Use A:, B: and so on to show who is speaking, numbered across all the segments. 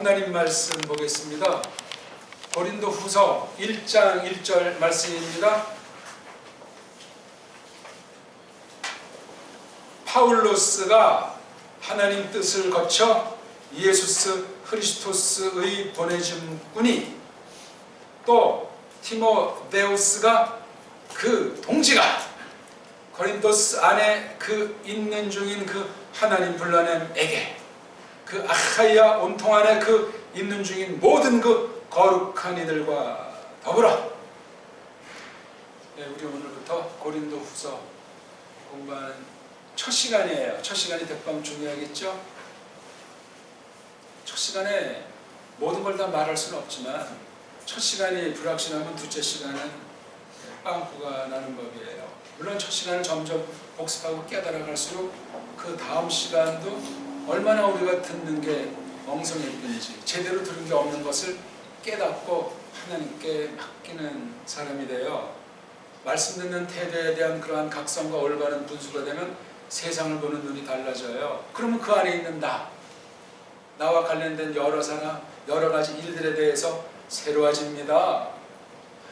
A: 하나님 말씀 보겠습니다. 고린도후서 1장 1절 말씀입니다. 파울로스가 하나님 뜻을 거쳐 예수스 크리스토스의 보내진 분이 또 티모데우스가 그 동지가 고린도스 안에 그 있는 중인 그 하나님 불러냄에게 그 아카이아 온통 안에 그 있는 중인 모든 그 거룩한 이들과 더불어 우리 오늘부터 고린도후서 공부하는 첫 시간이에요. 첫 시간이 대빵 중요하겠죠? 첫 시간에 모든 걸 다 말할 수는 없지만 첫 시간이 불확실하면 둘째 시간은 빵꾸가 나는 법이에요. 물론 첫 시간을 점점 복습하고 깨달아갈수록 그 다음 시간도 얼마나 우리가 듣는 게 엉성했든지 제대로 들은 게 없는 것을 깨닫고 하나님께 맡기는 사람이 돼요. 말씀 듣는 태도에 대한 그러한 각성과 올바른 분수가 되면 세상을 보는 눈이 달라져요. 그러면 그 안에 있는 나와 관련된 여러 사람, 여러 가지 일들에 대해서 새로워집니다.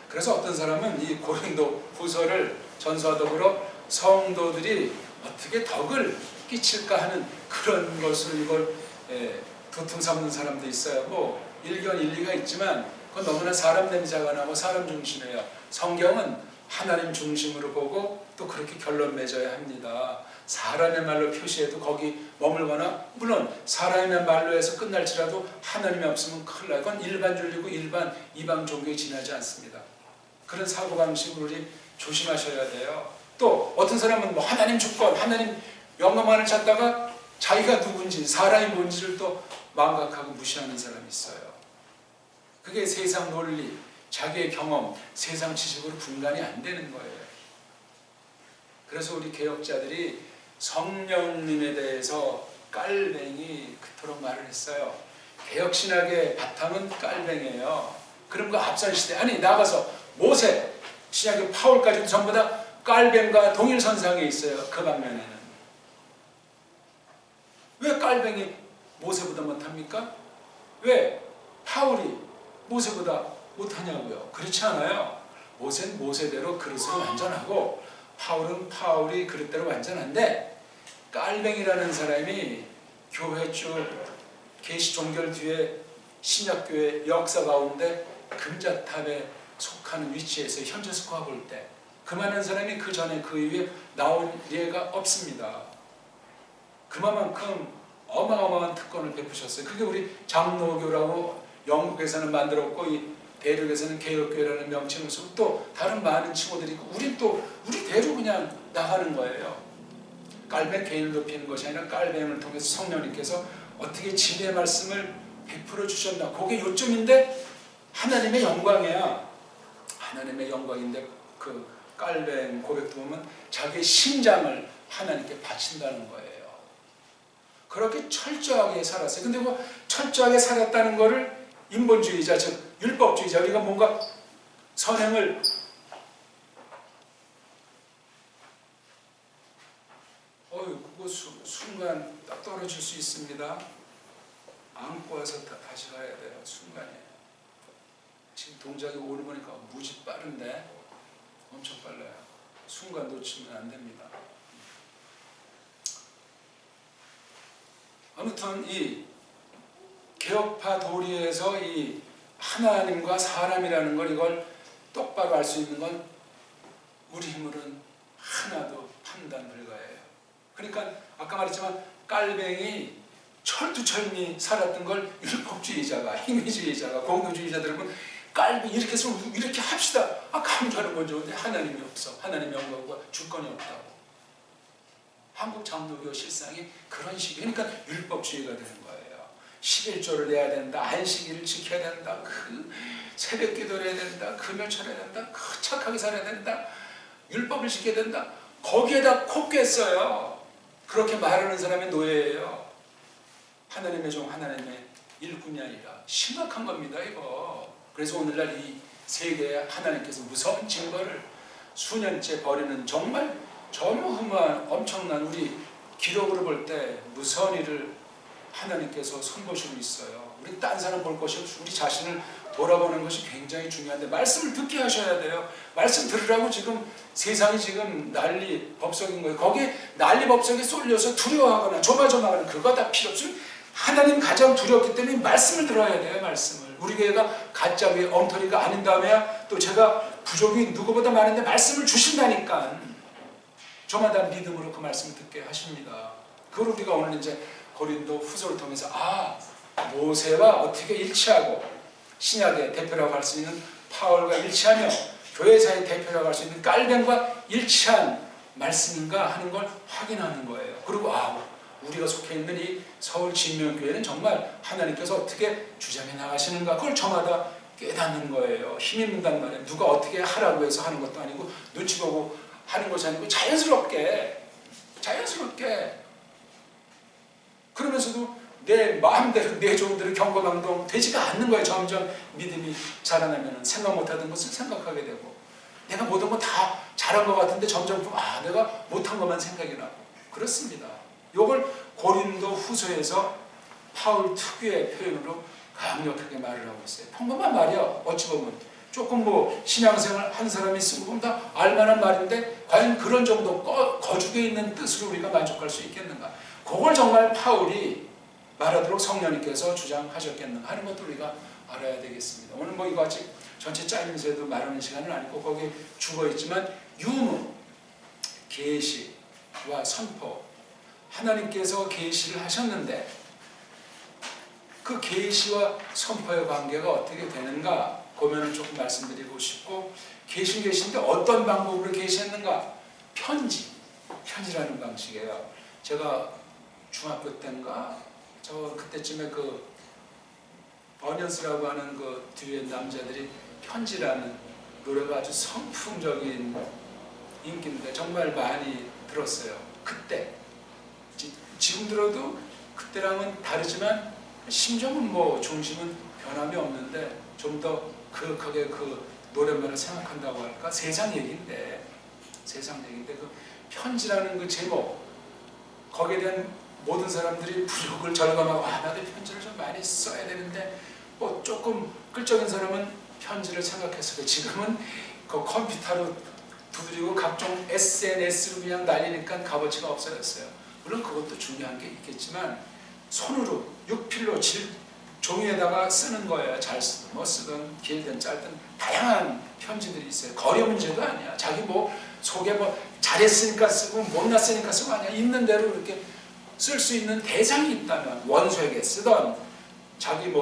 A: 그래서 어떤 사람은 이 고린도 후서를 전서와 더불어 성도들이 어떻게 덕을 끼칠까 하는 그런 것으로 이걸 도통 삼는 사람도 있어요. 뭐 일견 일리가 있지만 그건 너무나 사람 냄새가 나고 사람 중심이에요. 성경은 하나님 중심으로 보고 또 그렇게 결론 맺어야 합니다. 사람의 말로 표시해도 거기 머물거나 물론 사람의 말로 해서 끝날지라도 하나님이 없으면 큰일 나요. 그건 일반주의고 일반 이방 종교에 지나지 않습니다. 그런 사고방식으로 우리 조심하셔야 돼요. 또 어떤 사람은 뭐 하나님 주권, 하나님 영광만을 찾다가 자기가 누군지 사람이 뭔지를 또 망각하고 무시하는 사람이 있어요. 그게 세상 논리, 자기의 경험, 세상 지식으로 분간이 안 되는 거예요. 그래서 우리 개혁자들이 성령님에 대해서 깔뱅이 그토록 말을 했어요. 개혁신학의 바탕은 깔뱅이에요. 그럼 그 앞선 시대, 아니 나가서 모세, 신약의 파울까지도 전부 다 깔뱅과 동일선상에 있어요. 그 방면에는. 왜 깔뱅이 모세보다 못합니까? 왜 파울이 모세보다 못하냐고요? 그렇지 않아요. 모세는 모세대로 그릇으로 완전하고 파울은 파울이 그릇대로 완전한데 깔뱅이라는 사람이 교회 쭉 계시 종결 뒤에 신약교회 역사 가운데 금자탑에 속하는 위치에서 현재 스코어 볼 때 그만한 사람이 그 전에 그 이후에 나온 예가 없습니다. 그만큼 어마어마한 특권을 베푸셨어요. 그게 우리 장로교라고 영국에서는 만들었고 이 대륙에서는 개혁교회라는 명칭을 쓰고 또 다른 많은 칭호들이 있고 우리 대로 그냥 나가는 거예요. 깔뱅 개인을 높이는 것이 아니라 깔뱅을 통해서 성령님께서 어떻게 진리의 말씀을 베풀어 주셨나. 그게 요점인데 하나님의 영광이야. 하나님의 영광인데 그 깔뱅 고백도 보면 자기의 심장을 하나님께 바친다는 거예요. 그렇게 철저하게 살았어요. 근데 뭐 철저하게 살았다는 거를 인본주의자, 즉 율법주의자, 우리가 뭔가 선행을 그거 순간 딱 떨어질 수 있습니다. 안고 와서 다시 가야 돼요. 순간에. 지금 동작이 오늘 보니까 무지 빠른데 엄청 빨라요. 순간 놓치면 안 됩니다. 아무튼 이 개혁파 도리에서 이 하나님과 사람이라는 걸 이걸 똑바로 알 수 있는 건 우리 힘으로는 하나도 판단 불가예요. 그러니까 아까 말했지만 깔뱅이 철두철미 살았던 걸 율법주의자가, 힘의주의자가, 공동주의자들은 깔뱅이 이렇게 해서 이렇게 합시다. 감사는 건 좋은데 하나님이 없어. 하나님의 영광과 주권이 없다고. 한국 장로교 실상이 그런 식이에요. 그러니까 율법주의가 되는 거예요. 11조를 내야 된다. 안식일을 지켜야 된다. 그 새벽 기도를 해야 된다. 금요철 해야 된다. 그 착하게 살아야 된다. 율법을 지켜야 된다. 거기에다 코 꿰어요. 그렇게 말하는 사람의 노예예요. 하나님의 종, 하나님의 일꾼이 아니라 심각한 겁니다. 이거. 그래서 오늘날 이 세계에 하나님께서 무서운 징벌을 수년째 벌이는 정말 전무후무한 엄청난 우리 기록으로 볼 때 무서운 일을 하나님께서 선보시고 있어요. 우리 딴 사람 볼 것이 없이 우리 자신을 돌아보는 것이 굉장히 중요한데 말씀을 듣게 하셔야 돼요. 말씀 들으라고 지금 세상이 지금 난리 법석인 거예요. 거기에 난리 법석에 쏠려서 두려워하거나 조마조마하거나 그거 다 필요 없어요. 하나님 가장 두렵기 때문에 말씀을 들어야 돼요. 말씀을. 우리 교회가 가짜 교회 엉터리가 아닌 다음에야 또 제가 부족이 누구보다 많은데 말씀을 주신다니까 저마다 믿음으로 그 말씀을 듣게 하십니다. 그걸 우리가 오늘 이제 고린도 후서를 통해서 모세와 어떻게 일치하고 신약의 대표라고 할 수 있는 바울과 일치하며 교회사의 대표라고 할 수 있는 깔뱅과 일치한 말씀인가 하는 걸 확인하는 거예요. 그리고 우리가 속해 있는 이 서울 진명교회는 정말 하나님께서 어떻게 주장해 나가시는가 그걸 저마다 깨닫는 거예요. 힘 있는단 말이에요. 누가 어떻게 하라고 해서 하는 것도 아니고 눈치 보고 하는 것이 아니고 자연스럽게 그러면서도 내 마음대로 내 좋은 대로 경거망동 되지가 않는 거예요. 점점 믿음이 자라나면 생각 못하던 것을 생각하게 되고 내가 모든 거 다 잘한 것 같은데 점점 내가 못한 것만 생각이 나고 그렇습니다. 이걸 고린도 후서에서 파울 특유의 표현으로 강력하게 말을 하고 있어요. 평범한 말이야. 어찌 보면 조금 신앙생활 한 사람이 쓴 건 다 알만한 말인데 과연 그런 정도 거죽에 있는 뜻으로 우리가 만족할 수 있겠는가. 그걸 정말 파울이 말하도록 성령님께서 주장하셨겠는가 하는 것도 우리가 알아야 되겠습니다. 오늘 이거 아직 전체 짜임새도 말하는 시간은 아니고 거기에 죽어있지만 유무, 계시와 선포 하나님께서 계시를 하셨는데 그 계시와 선포의 관계가 어떻게 되는가 고면을 조금 말씀드리고 싶고 계신데 어떤 방법으로 계시했는가 편지라는 방식이에요. 제가 중학교 때인가 그때쯤에 그 버년스라고 하는 그 뒤에 남자들이 편지라는 노래가 아주 선풍적인 인기인데 정말 많이 들었어요. 그때 지금 들어도 그때랑은 다르지만 심정은 중심은 변함이 없는데 좀 더 그윽하게 그 노랫말을 생각한다고 할까? 세상 얘기인데 그 편지라는 그 제목 거기에 대한 모든 사람들이 부족을 절감하고 나도 편지를 좀 많이 써야 되는데 조금 끌적인 사람은 편지를 생각했어요. 지금은 그 컴퓨터로 두드리고 각종 SNS로 그냥 날리니까 값어치가 없어졌어요. 물론 그것도 중요한 게 있겠지만 손으로 육필로 종이에다가 쓰는 거예요. 잘 쓰든 못 쓰든 길든 짧든 다양한 편지들이 있어요. 거리 문제도 아니야. 자기 속에 잘했으니까 쓰고 못났으니까 쓰고 아니야. 있는 대로 이렇게 쓸 수 있는 대상이 있다면 원수에게 쓰던 자기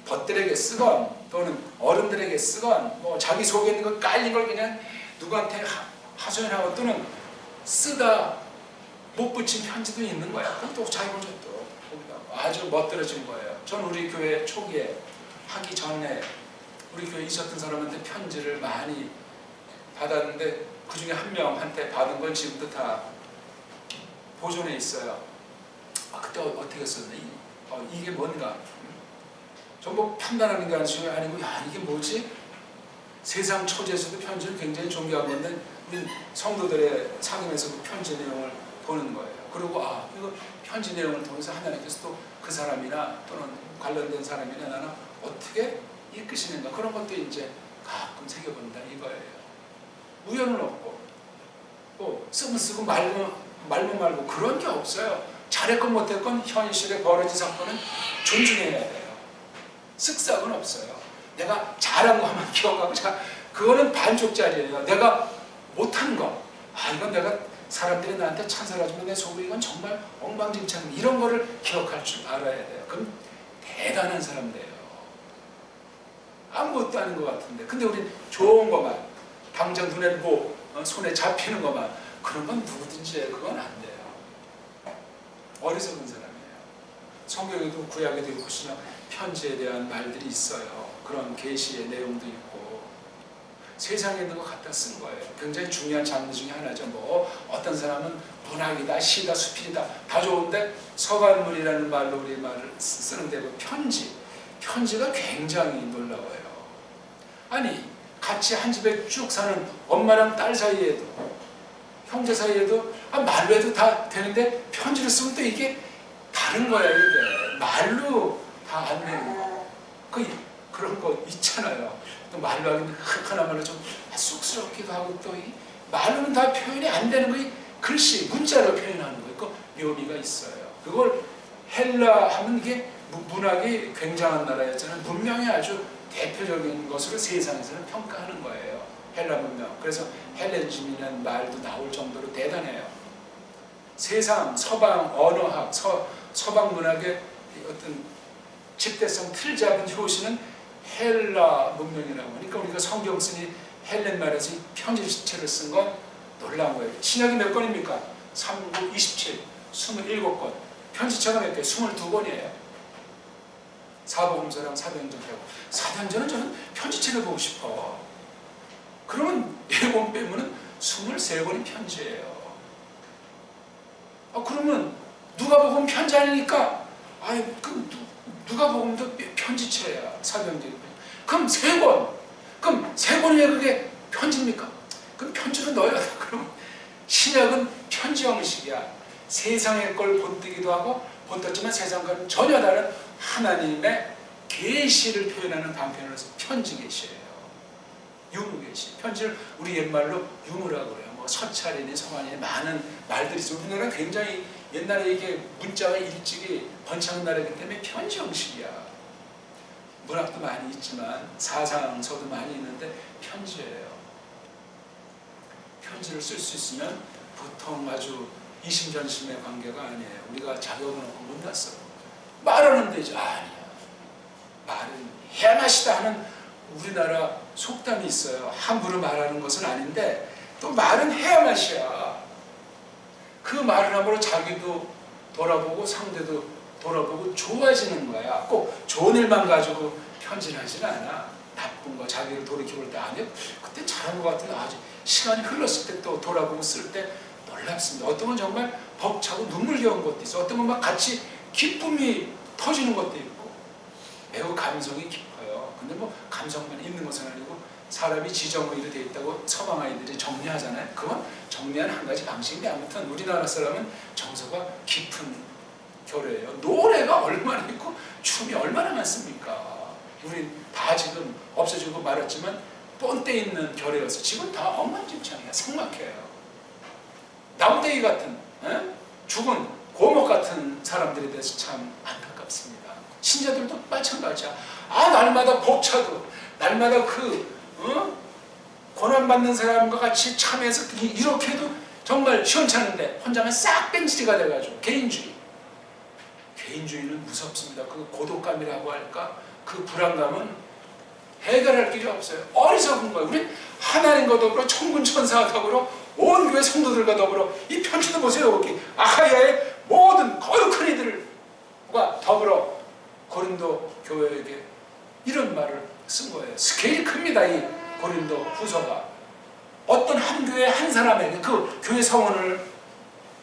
A: 벗들에게 쓰건 또는 어른들에게 쓰건 자기 속에 있는 거 깔린 걸 그냥 누구한테 하소연하고 또는 쓰다 못 붙인 편지도 있는 거야. 그럼 또 자기 혼자 또 아주 멋들어진 거예요. 전 우리 교회 초기에 하기 전에 우리 교회에 있었던 사람한테 편지를 많이 받았는데 그 중에 한 명한테 받은 건 지금도 다 보존해 있어요. 그때 어떻게 썼나? 이게 뭔가? 전부 판단하는 게 아니고 이게 뭐지? 세상 초대에서도 편지를 굉장히 존경한 건데 우리 성도들의 상임에서 그 편지 내용을 보는 거예요. 그리고 이거 편지 내용을 통해서 하나님께서 또 그 사람이나 또는 관련된 사람이나 나는 어떻게 이끄시는가 그런 것도 이제 가끔 새겨본다 이거예요. 우연은 없고 쓰면 쓰고 말고 그런 게 없어요. 잘했건 못했건 현실에 벌어진 사건은 존중해야 돼요. 쓱싹은 없어요. 내가 잘한 것만 기억하고 그거는 반쪽짜리예요. 내가 못한 거 이건 내가 사람들이 나한테 찬사해주면 내 속으로 이건 정말 엉망진창 이런 거를 기억할 줄 알아야 돼요. 그럼 대단한 사람 돼요. 아무것도 아닌 것 같은데 근데 우린 좋은 것만 당장 눈에 손에 잡히는 것만 그런 건 누구든지 해요. 그건 안 돼요. 어리석은 사람이에요. 성경에도 구약에도 혹시나 편지에 대한 말들이 있어요. 그런 계시의 내용도 있고 세상에 있는 것 갖다 쓴 거예요. 굉장히 중요한 장르 중에 하나죠. 어떤 사람은 문학이다, 시다, 수필이다 다 좋은데 서간문이라는 말로 우리 말을 쓰는데 편지가 굉장히 놀라워요. 아니 같이 한 집에 쭉 사는 엄마랑 딸 사이에도 형제 사이에도 말로 해도 다 되는데 편지를 쓰면 또 이게 다른 거야. 이게 말로 다 안 되는 거야. 그런 거 있잖아요. 또 말로 하기는 하나말로 좀 쑥스럽기도 하고 또 이 말로는 다 표현이 안 되는 거, 글씨, 문자로 표현하는 거, 그 묘미가 있어요. 그걸 헬라 하면 이게 문학이 굉장한 나라였잖아요. 문명이 아주 대표적인 것으로 세상에서는 평가하는 거예요. 헬라 문명. 그래서 헬레니즘이라는 말도 나올 정도로 대단해요. 세상 서방 언어학, 서방 문학의 어떤 집대성 틀 잡은 효시는 헬라 문명이라고 하니까 우리가 성경 쓰니 헬렌 말에서 편지체를 쓴 건 놀라운 거예요. 신약이 몇 권입니까? 3, 9, 27, 27권. 편지체가 몇 개? 22권이에요. 사복음서랑 사도행전하고. 사도행전은 저는 편지체를 보고 싶어. 그러면 4권 빼면은 23권이 편지예요. 그러면 누가복음 편지 아니니까 누가복음도 편지체야. 사도행전. 그럼 3권. 그럼 3권이 왜 그게 편지입니까? 그럼 편지로 넣어야 돼. 그럼 신약은 편지 형식이야. 세상의 걸 본뜨기도 하고 본떴지만 세상과는 전혀 다른 하나님의 계시를 표현하는 방편으로서 편지 계시예요. 유무 계시. 편지를 우리 옛말로 유무라고 그래요. 뭐 서찰이니 서만이니 많은 말들이 있어요. 우리나라 굉장히 옛날에 이게 문자가 일찍이 번창한 나라이기 때문에 편지 형식이야. 문학도 많이 있지만 사상서도 많이 있는데 편지예요. 편지를 쓸 수 있으면 보통 아주 이심전심의 관계가 아니에요. 우리가 자격은 없고 못났어. 말하는 데지 아니야. 말은 해야 맛이다 하는 우리나라 속담이 있어요. 함부로 말하는 것은 아닌데 또 말은 해야 맛이야. 그 말을 함으로 자기도 돌아보고 상대도 돌아보고 좋아지는 거야. 꼭 좋은 일만 가지고 편진하지는 않아. 나쁜 거 자기를 돌이켜볼 때 안 해. 그때 잘한 것 같은데 아주 시간이 흘렀을 때 또 돌아보고 쓸 때 놀랍습니다. 어떤 건 정말 벅차고 눈물겨운 것도 있어. 어떤 건 막 같이 기쁨이 터지는 것도 있고 매우 감성이 깊어요. 근데 뭐 감성만 있는 것은 아니고 사람이 지정의로 되어 있다고 서방 아이들이 정리하잖아요. 그건 정리하는 한 가지 방식인데 아무튼 우리나라 사람은 정서가 깊은 교류예요. 노래가 얼마나 있고 춤이 얼마나 많습니까? 우리 다 지금 없어지고 말았지만 본때 있는 결여여서 지금 다 엉망진창이야. 삭막해요. 나무대기 같은 죽은 고목 같은 사람들에 대해서 참 안타깝습니다. 신자들도 마찬가지야. 날마다 벅차도 날마다 고난받는 사람과 같이 참여해서 이렇게 해도 정말 시원찮은데 혼자만 싹 뺀질이가 돼가지고 개인주의는 무섭습니다. 그 고독감이라고 할까? 그 불안감은 해결할 길이 없어요. 어리석은 거예요. 우리 하나님과 더불어 천군천사와 더불어 온 교회 성도들과 더불어 이 편지도 보세요. 여기 아하야의 모든 거룩한 이들과 더불어 고린도 교회에게 이런 말을 쓴 거예요. 스케일이 큽니다. 이 고린도 후서가 어떤 한 교회 한 사람에게 그 교회 성원을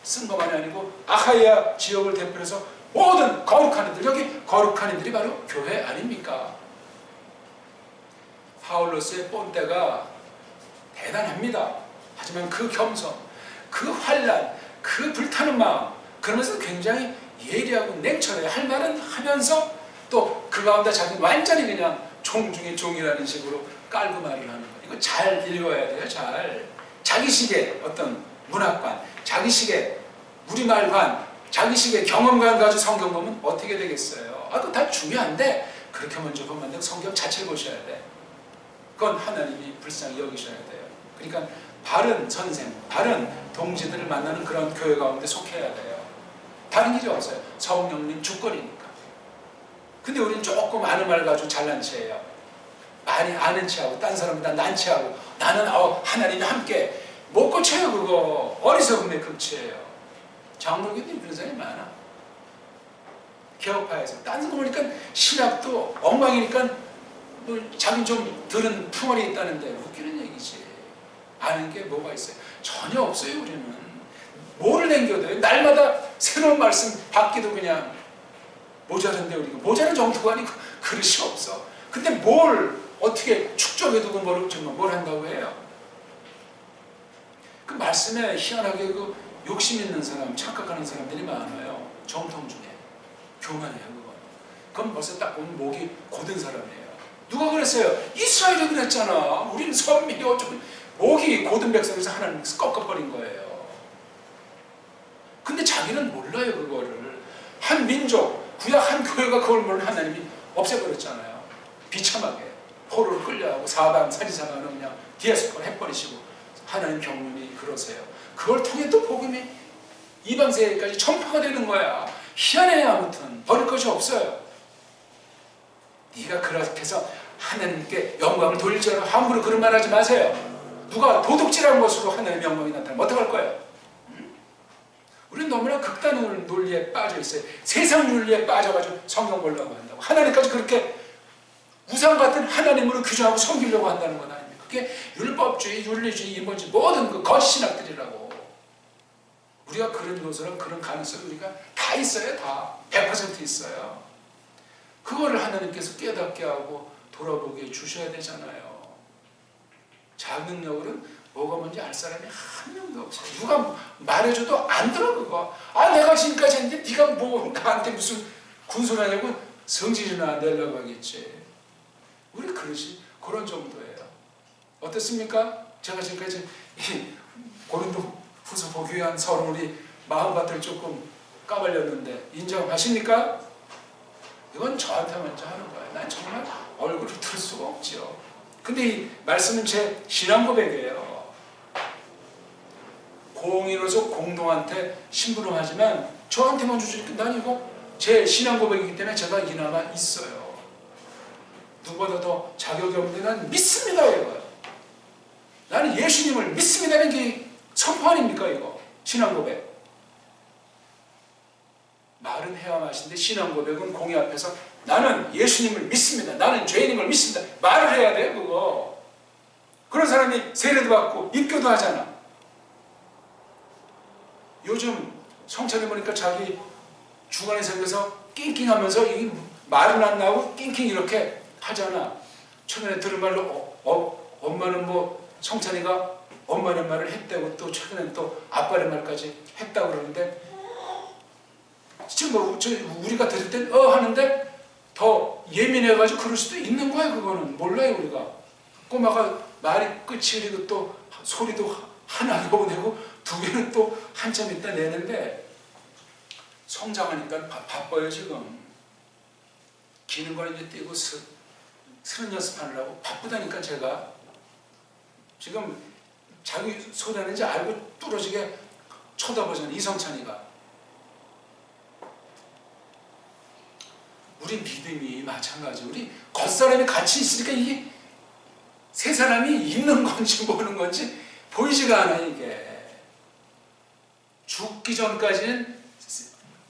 A: 쓴 것만이 아니고 아하야 지역을 대표해서 모든 거룩한 이들, 여기 거룩한 이들이 바로 교회 아닙니까? 파울로스의 본때가 대단합니다. 하지만 그 겸손, 그 환란, 그 불타는 마음, 그러면서 굉장히 예리하고 냉철해요. 할 말은 하면서 또 그 가운데 자기는 완전히 그냥 종 중에 종이라는 식으로 깔고 말을 하는 거예요. 이거 잘 읽어야 돼요. 자기식의 어떤 문학관, 자기식의 우리말관, 자기식의 경험관 가지고 성경 보면 어떻게 되겠어요? 그거 다 중요한데 그렇게 먼저 보면 안 되고 성경 자체를 보셔야 돼. 그건 하나님이 불쌍히 여기셔야 돼요. 그러니까 바른 선생, 바른 동지들을 만나는 그런 교회 가운데 속해야 돼요. 다른 길이 없어요. 성령님 주권이니까. 근데 우리는 조금 아는 말 가지고 잘난 체예요. 많이 아는 체하고 딴 사람보다 난 체하고 나는 하나님이 함께 못 고쳐요. 그거 어리석음의 극치예요. 장로교들이 그런 사람이 많아. 개혁파에서 딴 거 보니까 신학도 엉망이니까 뭐 자기 좀 들은 풍월이 있다는데 웃기는 얘기지. 아는 게 뭐가 있어요? 전혀 없어요. 우리는 뭐를 남겨둬요? 날마다 새로운 말씀 받기도 그냥 모자른데 우리가 모자른 정도가 아니고 그릇이 없어. 근데 뭘 어떻게 축적해두고 뭘 한다고 해요? 그 말씀에 희한하게 그 욕심 있는 사람, 착각하는 사람들이 많아요. 정통 중에 교만해요. 그건 벌써 딱 보면 목이 곧은 사람이에요. 누가 그랬어요? 이스라엘이 그랬잖아. 우리는 선민이 어쩌고 목이 고든 백성에서 하나님께서 꺾어버린 거예요. 근데 자기는 몰라요. 그거를. 한 민족, 구약 한 교회가 그걸 모르는 하나님이 없애버렸잖아요. 비참하게 포로를 끌려가고 사방 사리사방은 그냥 디아스포라 해버리시고 하나님 경륜이 그러세요. 그걸 통해 또 복음이 이방 세계까지 전파가 되는 거야. 희한해요. 아무튼 버릴 것이 없어요. 네가 그렇게 해서 하나님께 영광을 돌릴 줄 알고 함부로 그런 말 하지 마세요. 누가 도둑질한 것으로 하나님의 영광이 나타나면 어떡할 거예요? 우리는 너무나 극단의 논리에 빠져 있어요. 세상 윤리에 빠져가지고 성경 보려고 한다고. 하나님까지 그렇게 우상 같은 하나님으로 규정하고 섬기려고 한다는 건 아닙니까? 그게 율법주의, 윤리주의, 인본주의 모든 그 거짓신학들이라고. 우리가 그런 요소랑 그런 가능성이 우리가 다 있어요. 다 100% 있어요. 그거를 하나님께서 깨닫게 하고 돌아보게 해주셔야 되잖아요. 자능력으로는 뭐가 뭔지 알 사람이 한 명도 없어요. 누가 말해줘도 안 들어 그거. 아 내가 지금까지 했는데 네가 뭐 나한테 무슨 군소하냐고 성질이나 내려고 하겠지. 우리 그릇이 그런 정도예요. 어떻습니까? 제가 지금까지 고린도 후서 보교한 서로 우리 마음밭을 조금 까발렸는데 인정하십니까? 이건 저한테 먼저 하는 거예요. 난 정말 얼굴을 들 수가 없죠. 근데 이 말씀은 제 신앙 고백이에요. 공인으로서 공동한테 심부름하지만 저한테만 주지. 난 이거 제 신앙 고백이기 때문에 제가 이나마 있어요. 누구보다 더 자격이 없는데 난 믿습니다. 이거요. 나는 예수님을 믿습니다는 게 선포 아닙니까? 이거 신앙 고백. 말은 해야 마신데 신앙 고백은 공의 앞에서 나는 예수님을 믿습니다. 나는 죄인임을 믿습니다. 말을 해야 돼 그거. 그런 사람이 세례도 받고 입교도 하잖아. 요즘 성찬에 보니까 자기 주간에 생겨서 낑낑하면서 이 말은 안 나오고 낑낑 이렇게 하잖아. 최근에 들은 말로 엄마는 뭐 성찬이가 엄마의 말을 했다고 또 최근에는 또 아빠의 말까지 했다고 그러는데 지금 뭐 우리가 들을 땐 하는데 더 예민해가지고 그럴 수도 있는 거야. 그거는 몰라요. 우리가 꼬마가 말이 끝이 이리고 또 소리도 하나 보내고 두 개는 또 한참 있다 내는데 성장하니까 바빠요. 지금 기는 걸 이제 띄고 스런 연습하느라고 바쁘다니까. 제가 지금 자기 소리 하는지 알고 뚫어지게 쳐다보잖아. 이성찬이가. 우리 믿음이 마찬가지. 우리 겉사람이 같이 있으니까 이게 세 사람이 있는 건지 모르는 건지 보이지가 않아. 이게 죽기 전까지는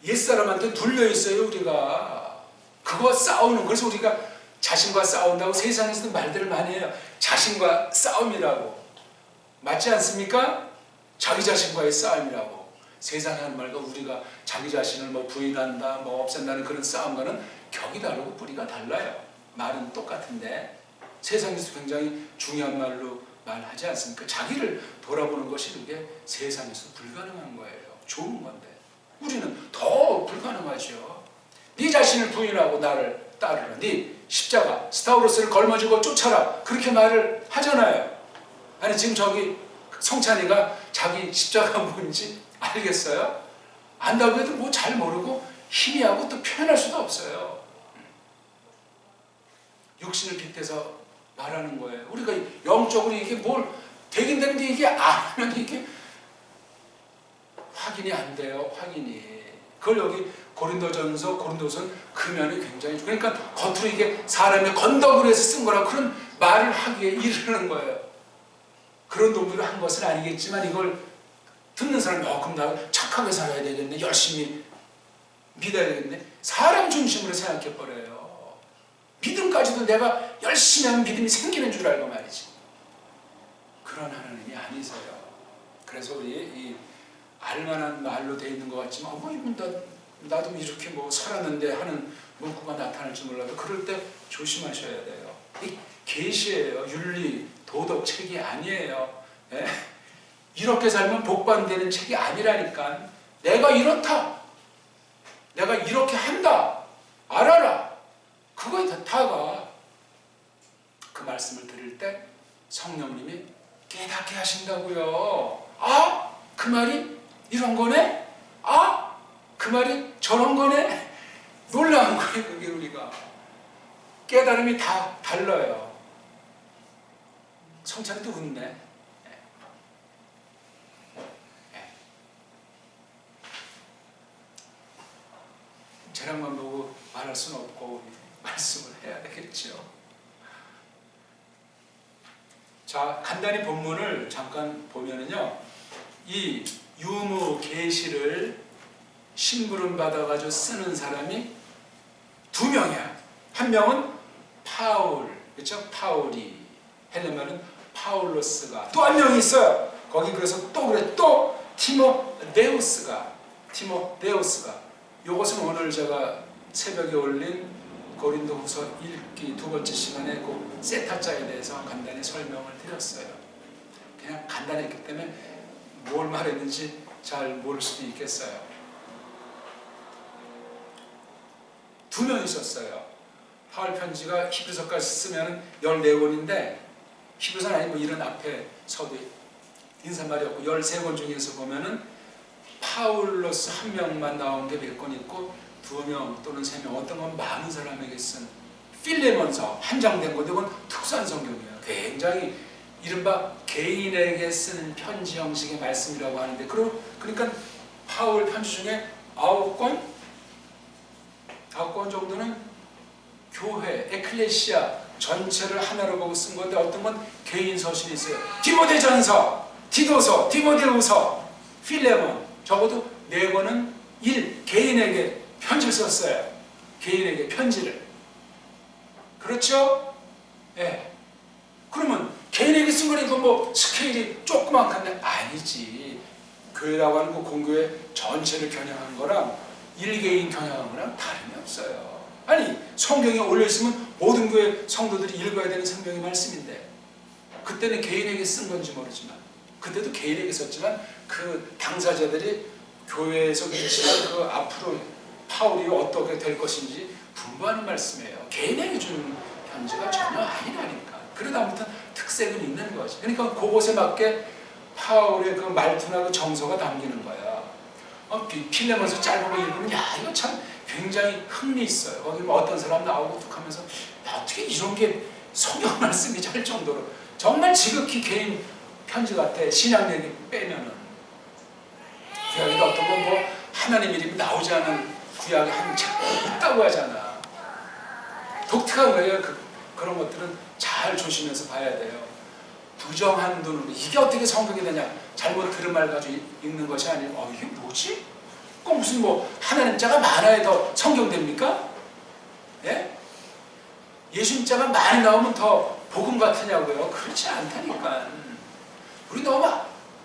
A: 옛사람한테 눌려있어요. 우리가 그거 싸우는. 그래서 우리가 자신과 싸운다고 세상에서도 말들을 많이 해요. 자신과 싸움이라고. 맞지 않습니까? 자기 자신과의 싸움이라고. 세상에 하는 말과 우리가 자기 자신을 뭐 부인한다, 뭐 없앤다는 그런 싸움과는 격이 다르고 뿌리가 달라요. 말은 똑같은데 세상에서 굉장히 중요한 말로 말하지 않습니까? 자기를 돌아보는 것이 그게 세상에서 불가능한 거예요. 좋은 건데 우리는 더 불가능하죠. 네 자신을 부인하고 나를 따르라. 네 십자가 스타우로스를 걸머쥐고 쫓아라. 그렇게 말을 하잖아요. 아니 지금 저기 성찬이가 자기 십자가 뭔지 알겠어요? 안다고 해도 뭐 잘 모르고 희미하고 또 표현할 수도 없어요. 육신을 빗대서 말하는 거예요. 우리가 영적으로 이게 뭘 되긴 되는데 이게 안 하면 이게 확인이 안 돼요. 확인이. 그걸 여기 고린도서는 그 면이 굉장히 그러니까 겉으로 이게 사람의 건덕으로 해서 쓴 거라 그런 말을 하기에 이르는 거예요. 그런 논문을 한 것은 아니겠지만 이걸 듣는 사람이 그럼 나 착하게 살아야 되겠네. 열심히 믿어야 되겠네. 사람 중심으로 생각해버려요. 믿음까지도 내가 열심히 하면 믿음이 생기는 줄 알고 말이지. 그런 하나님이 아니세요. 그래서 우리 이 알만한 말로 되어 있는 것 같지만 나도 이렇게 뭐 살았는데 하는 문구가 나타날지 몰라도 그럴 때 조심하셔야 돼요. 이 계시예요. 윤리, 도덕 책이 아니에요. 네? 이렇게 살면 복받는 책이 아니라니까. 내가 이렇다. 내가 이렇게 한다. 알아라. 그거에 다가 말씀을 들을 때 성령님이 깨닫게 하신다고요. 아, 그 말이 이런 거네? 아, 그 말이 저런 거네? 놀라운 거예요. 그게 우리가. 깨달음이 다 달라요. 성찬이도 웃네. 쟤랑만 보고 말할 수는 없고 말씀을 해야 되겠죠. 자, 간단히 본문을 잠깐 보면은요, 이 유무 계시를 심부름 받아가지고 쓰는 사람이 두 명이야. 한 명은 파울, 그렇죠? 파울이, 헬레말은 파울로스가, 또 한 명이 있어요. 거기 그래서 또 그래, 또 티모데우스가. 이것은 오늘 제가 새벽에 올린 고린도후서 읽기 두 번째 시간에 그 세타자에 대해서 간단히 설명을 드렸어요. 그냥 간단했기 때문에 뭘 말했는지 잘 모를 수도 있겠어요. 두 명 있었어요. 바울 편지가 히브리서까지 쓰면 14권인데 히브리서는 아니고 이런 앞에 서도 인사말이 없고 13권 중에서 보면은 파울로스 한 명만 나온 게 몇 권 있고 2명 또는 3명, 어떤 건 많은 사람에게 쓴 필레몬서 한정된 건데 그건 특수한 성경이에요. 굉장히 이른바 개인에게 쓰는 편지 형식의 말씀이라고 하는데, 그러니까 파울 편지 중에 9권 정도는 교회, 에클레시아 전체를 하나로 보고 쓴 건데, 어떤 건 개인 서신이 있어요. 디모데전서, 디도서, 디모데후서, 필레몬, 적어도 4권은 개인에게 편지를 썼어요. 개인에게 편지를. 그렇죠? 예. 그러면 개인에게 쓴 거니까 뭐 스케일이 조그맣겠네? 아니지. 교회라고 하는 그 공교회 전체를 겨냥한 거랑 일개인 겨냥한 거랑 다름이 없어요. 아니, 성경에 올려있으면 모든 교회 성도들이 읽어야 되는 성경의 말씀인데, 그때는 개인에게 쓴 건지 모르지만, 그때도 개인에게 썼지만 그 당사자들이 교회에서 그렇지만 그 앞으로 파울이 어떻게 될 것인지 분부하는 말씀이에요. 개인에게 주는 편지가 전혀 아니라니까. 그러다 아무튼 특색은 있는 거지. 그러니까 그곳에 맞게 파울의 그 말투나 그 정서가 담기는 거야. 필레몬서 짧은 거 읽으면 야, 이거 참 굉장히 흥미있어요. 거기 뭐 어떤 사람 나오고 툭 하면서 야, 어떻게 이런 게 성경 말씀이지 할 정도로 정말 지극히 개인 편지 같아. 신약 얘기 빼면은. 구약에도 어떤 건 뭐 하나님 이름이 나오지 않은 구약에 한 책이 있다고 하잖아. 독특한 거예요. 그런 것들은 잘 조심해서 봐야 돼요. 부정한 눈으로 이게 어떻게 성경이 되냐, 잘못 들은 말 가지고 읽는 것이 아니고 이게 뭐지? 꼭 무슨 뭐 하나님자가 많아야 더 성경 됩니까? 예? 예수님자가 많이 나오면 더 복음 같으냐고요? 그렇지 않다니까. 우리 너무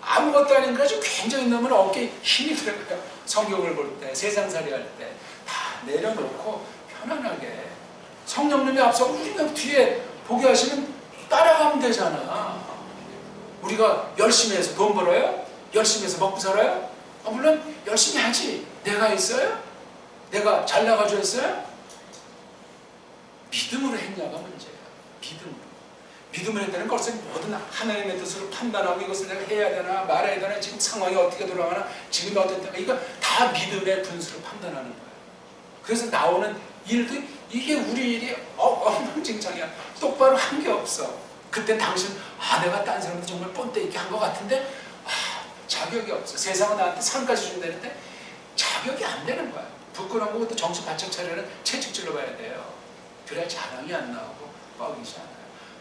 A: 아무것도 아닌 거 가지고 굉장히 너무 어깨에 힘이 들어가요. 성경을 볼 때, 세상살이 할 때 다 내려놓고 편안하게 성령님이 앞서 우리가 뒤에 보게 하시면 따라가면 되잖아. 우리가 열심히 해서 돈 벌어요? 열심히 해서 먹고 살아요? 물론 열심히 하지. 내가 했어요? 내가 잘 나가줘 했어요? 믿음으로 했냐가 문제야. 믿음으로 했다는 것은 모든 하나님의 뜻으로 판단하고 이것을 내가 해야 되나 말아야 되나, 지금 상황이 어떻게 돌아가나, 지금이 어떻게, 이거 다 믿음의 분수로 판단하는 거야. 그래서 나오는 일도 이게 우리 일이 엉망진창이야. 똑바로 한 게 없어. 그때 당신 내가 딴 사람들 정말 뻔때 있게 한 것 같은데 자격이 없어. 세상은 나한테 상까지 준다는데 자격이 안 되는 거야. 부끄러운 것도 정신 바짝 차려는 채찍질로 봐야 돼요. 그래야 자랑이 안 나오고 뻑이지 않아요.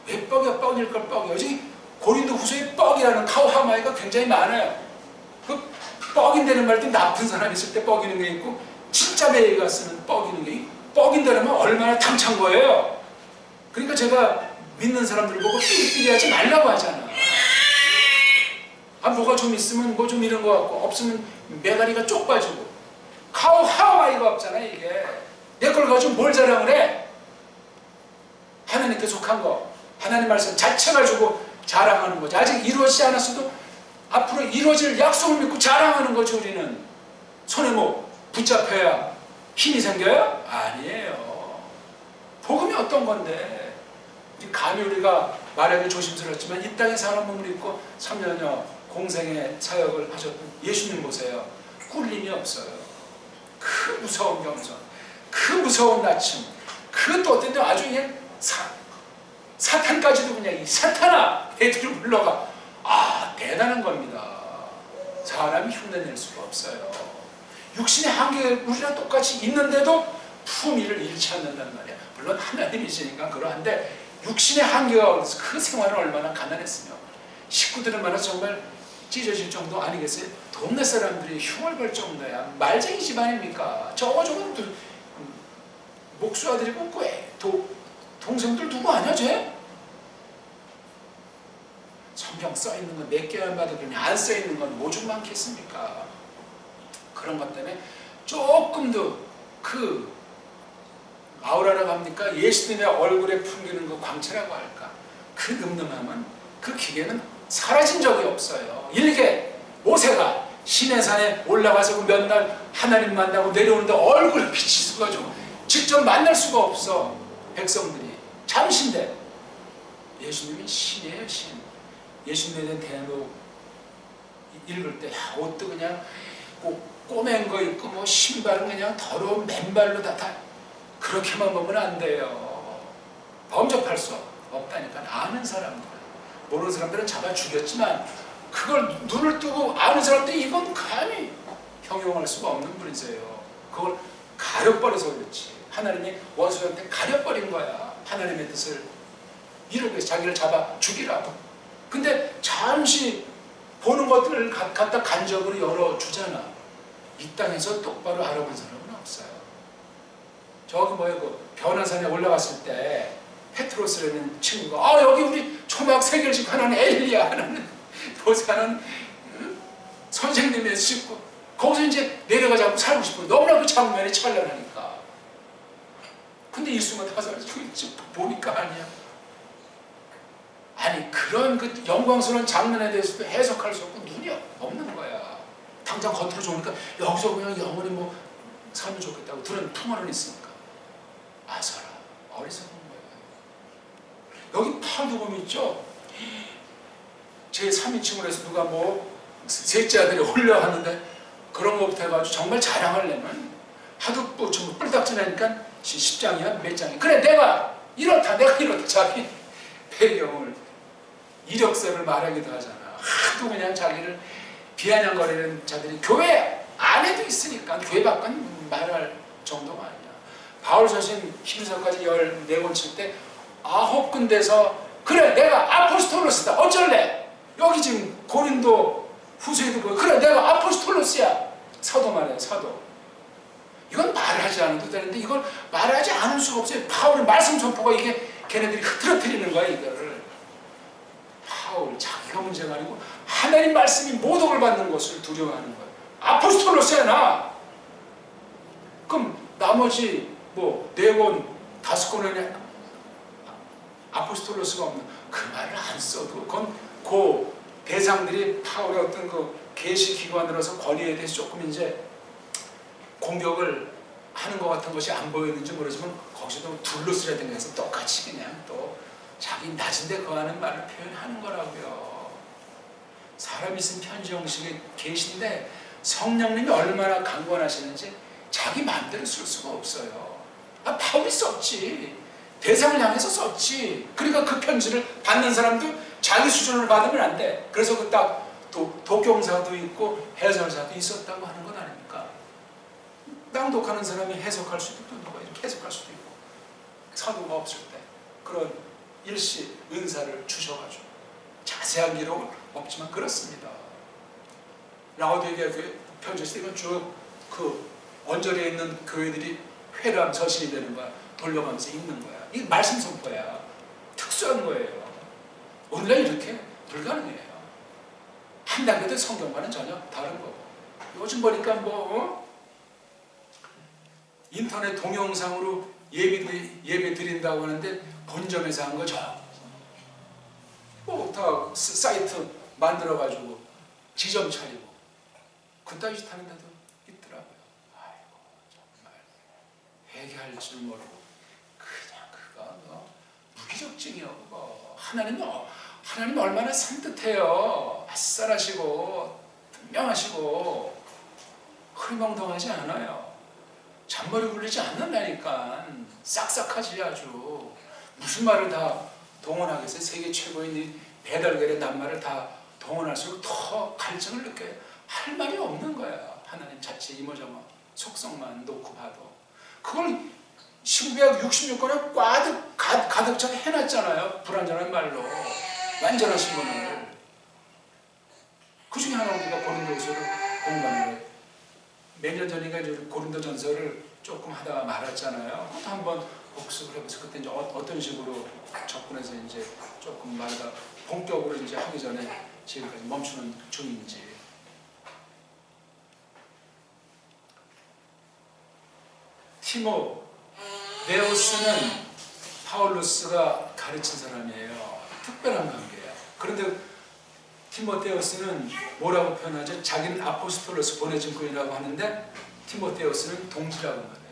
A: 왜 뻑이야? 뻑일 걸 뻑이야. 여기 고린도 후서에 뻑이라는 카우하마이가 굉장히 많아요. 그 뻑인다는 말도 나쁜 사람 있을 때 뻑이는 게 있고, 진짜 매일가 쓰는 뻑이는 게, 뻑인다면 얼마나 당찬 거예요. 그러니까 제가 믿는 사람들 보고 삐리삐리 하지 말라고 하잖아. 뭐가 좀 있으면 뭐 좀 이런 거 같고, 없으면 메가리가 쪽 빠지고. 카우하마이가 없잖아. 이게 내 걸 가지고 뭘 자랑을 해? 하나님께 속한 거, 하나님 말씀 자체 가지고 자랑하는 거지. 아직 이루어지지 않았어도 앞으로 이루어질 약속을 믿고 자랑하는 거지. 우리는 손에 뭐 붙잡혀야 힘이 생겨요? 아니에요. 복음이 어떤 건데? 감히 우리가 말하기 조심스럽지만 이 땅에 사는 몸을 입고 3년여 공생의 사역을 하셨던 예수님 보세요. 꿀림이 없어요. 그 무서운 겸손, 그 무서운 낮춤, 그 또 어떤 데 아주 그냥 사탄까지도 그냥 이 사탄아! 애들을 불러가. 아, 대단한 겁니다. 사람이 흉내낼 수가 없어요. 육신의 한계가 우리랑 똑같이 있는데도 품위를 잃지 않는단 말이야. 물론 하나님이시니까 그러한데 육신의 한계가 어디서 그 생활은 얼마나 가난했으며 식구들은 말은 정말 찢어질 정도 아니겠어요? 동네 사람들이 흉을 볼 정도야. 말쟁이 집안입니까? 저거 목수 아들이고 동생들 누구 아냐 쟤? 성경 써있는 건 몇 개만 봐도 그러니 안 써있는 건 오죽 많겠습니까? 그런 것 때문에 조금 더 그 아우라라고 합니까? 예수님의 얼굴에 풍기는 그 광채라고 할까? 그 늠름함은, 그 기계는 사라진 적이 없어요. 일개 모세가 시내산에 올라가서 몇 날 하나님 만나고 내려오는데 얼굴 빛이 있어가지고 직접 만날 수가 없어. 백성들이 잠시인데 예수님이 신이에요, 신. 예수님에 대한 대목 읽을 때 옷도 그냥 꼬맨 거 입고 뭐 신발은 그냥 더러운 맨발로 다 그렇게만 보면 안 돼요. 범접할 수 없다니까. 아는 사람들, 모르는 사람들은 잡아 죽였지만 그걸 눈을 뜨고 아는 사람들이 이건 감히 형용할 수가 없는 분이세요. 그걸 가려버려서 그렇지. 하나님이 원수한테 가려버린 거야. 하나님의 뜻을 이루기 위해서 자기를 잡아 죽이라고. 근데 잠시 보는 것들을 갖다 간접으로 열어주잖아. 이 땅에서 똑바로 알아본 사람은 없어요. 저기 그 변화산에 올라갔을 때 페트로스라는 친구가 여기 우리 초막 3개씩 하나는 엘리야, 하나는 보사는 선생님의 싶고 거기서 이제 내려가자고 살고 싶어. 너무나 그 장면이 찬란하니까. 근데 일수만 가서 보니까 아니야. 아니 그런 그 영광스러운 장면에 대해서도 해석할 수 없고 눈이 없는 거야. 당장 겉으로 좋으니까 여기서 그냥 영원히 뭐 살면 좋겠다고 들은 풍어는 있으니까. 아서라 어리석은 거야. 여기 파두금 있죠? 제 3인칭으로 해서 누가 뭐 셋째 아들이 올려왔는데 그런 것부터 해가지고 정말 자랑하려면 하도 전부 뿔딱지나니까 10장이야 몇 장이야. 그래 내가 이렇다 자기 배경을 이력서를 말하기도 하잖아. 하도 그냥 자기를 비아냥거리는 자들이 교회 안에도 있으니까 교회 밖은 말할 정도가 아니야. 바울 서신 히브리서까지 14권 칠 때 9군데서 그래 내가 아포스톨로스다 어쩔래. 여기 지금 고린도 후서에도 그래 내가 아포스톨로스야. 사도 말이야 사도. 이건 말하지 않아도 되는데 이걸 말하지 않을 수가 없어요. 바울의 말씀 선포가 이게 걔네들이 흐트러뜨리는 거야 이거를. 바울 자기가 문제가 아니고 하나님 말씀이 모독을 받는 것을 두려워하는 거예요. 아포스톨로스야 나. 그럼 나머지 뭐 4권 5권에 아포스톨로스가 없는 그 말을 안 써도 그건 그 대상들이 바울의 어떤 그 계시 기관으로서 권위에 대해서 조금 이제 공격을 하는 것 같은 것이 안 보였는지 모르지만 거기서도 둘러쓰라든가 해서 똑같이 그냥 또 자기 낮은데 거하는 말을 표현하는 거라고요. 사람이 쓴 편지 형식의 계시인데 성령님이 얼마나 강권하시는지 자기 마음대로 쓸 수가 없어요. 바울이 썼지. 대상을 향해서 썼지. 그러니까 그 편지를 받는 사람도 자기 수준을 받으면 안 돼. 그래서 그 딱 독경사도 있고 해설사도 있었다고 하는 건 아닙니까? 낭독하는 사람이 해석할 수도 있고 누가 이렇게 해석할 수도 있고 사도가 없을 때 그런 일시 은사를 주셔가지고 자세한 기록은 없지만 그렇습니다. 라오디게아 교회 편지에서 이건 쭉 그 언저리에 있는 교회들이 회람 저신이 되는 거야. 돌려가면서 읽는 거야. 이게 말씀 선포야. 특수한 거예요. 오늘날 이렇게 불가능해요. 한 단계도 성경과는 전혀 다른 거고. 요즘 보니까 인터넷 동영상으로 예배 드린다고 하는데 본점에서 한 거죠. 다 사이트 만들어가지고 지점 차리고 그따위 짓 하는 데도 있더라고요. 아이고 정말 회개할 줄 모르고 그냥 그거 무기력증 특징이요. 그거. 하나님 얼마나 산뜻해요. 아싸라시고 분명하시고 흐리멍덩하지 않아요. 잔머리 굴리지 않는다니까. 싹싹하지 아주. 무슨 말을 다 동원하겠어요. 세계 최고인 이 배달결의 낱말을 다 동원할수록 더 갈증을 느껴요. 할 말이 없는 거야. 하나님 자체 이모저모 속성만 놓고 봐도. 그걸 신구약 66권에 가득 차게 해놨잖아요. 불완전한 말로. 완전하신 분을. 그 중에 하나 우리가 고린도후서를 공부하는 거예요. 몇 년 전인가 고린도전서를 조금 하다가 말았잖아요. 그것도 한번 복습을 해보세요. 그때 이제 어떤 식으로 접근해서 이제 조금 말하다 본격으로 이제 하기 전에 지금까지 멈추는 중인지. 티모데우스는 파울루스가 가르친 사람이에요. 특별한 관계예요. 그런데 티모데우스는 뭐라고 표현하죠? 자기는 아포스톨로스 보내진 분이라고 하는데 티모데우스는 동지라고 말해요.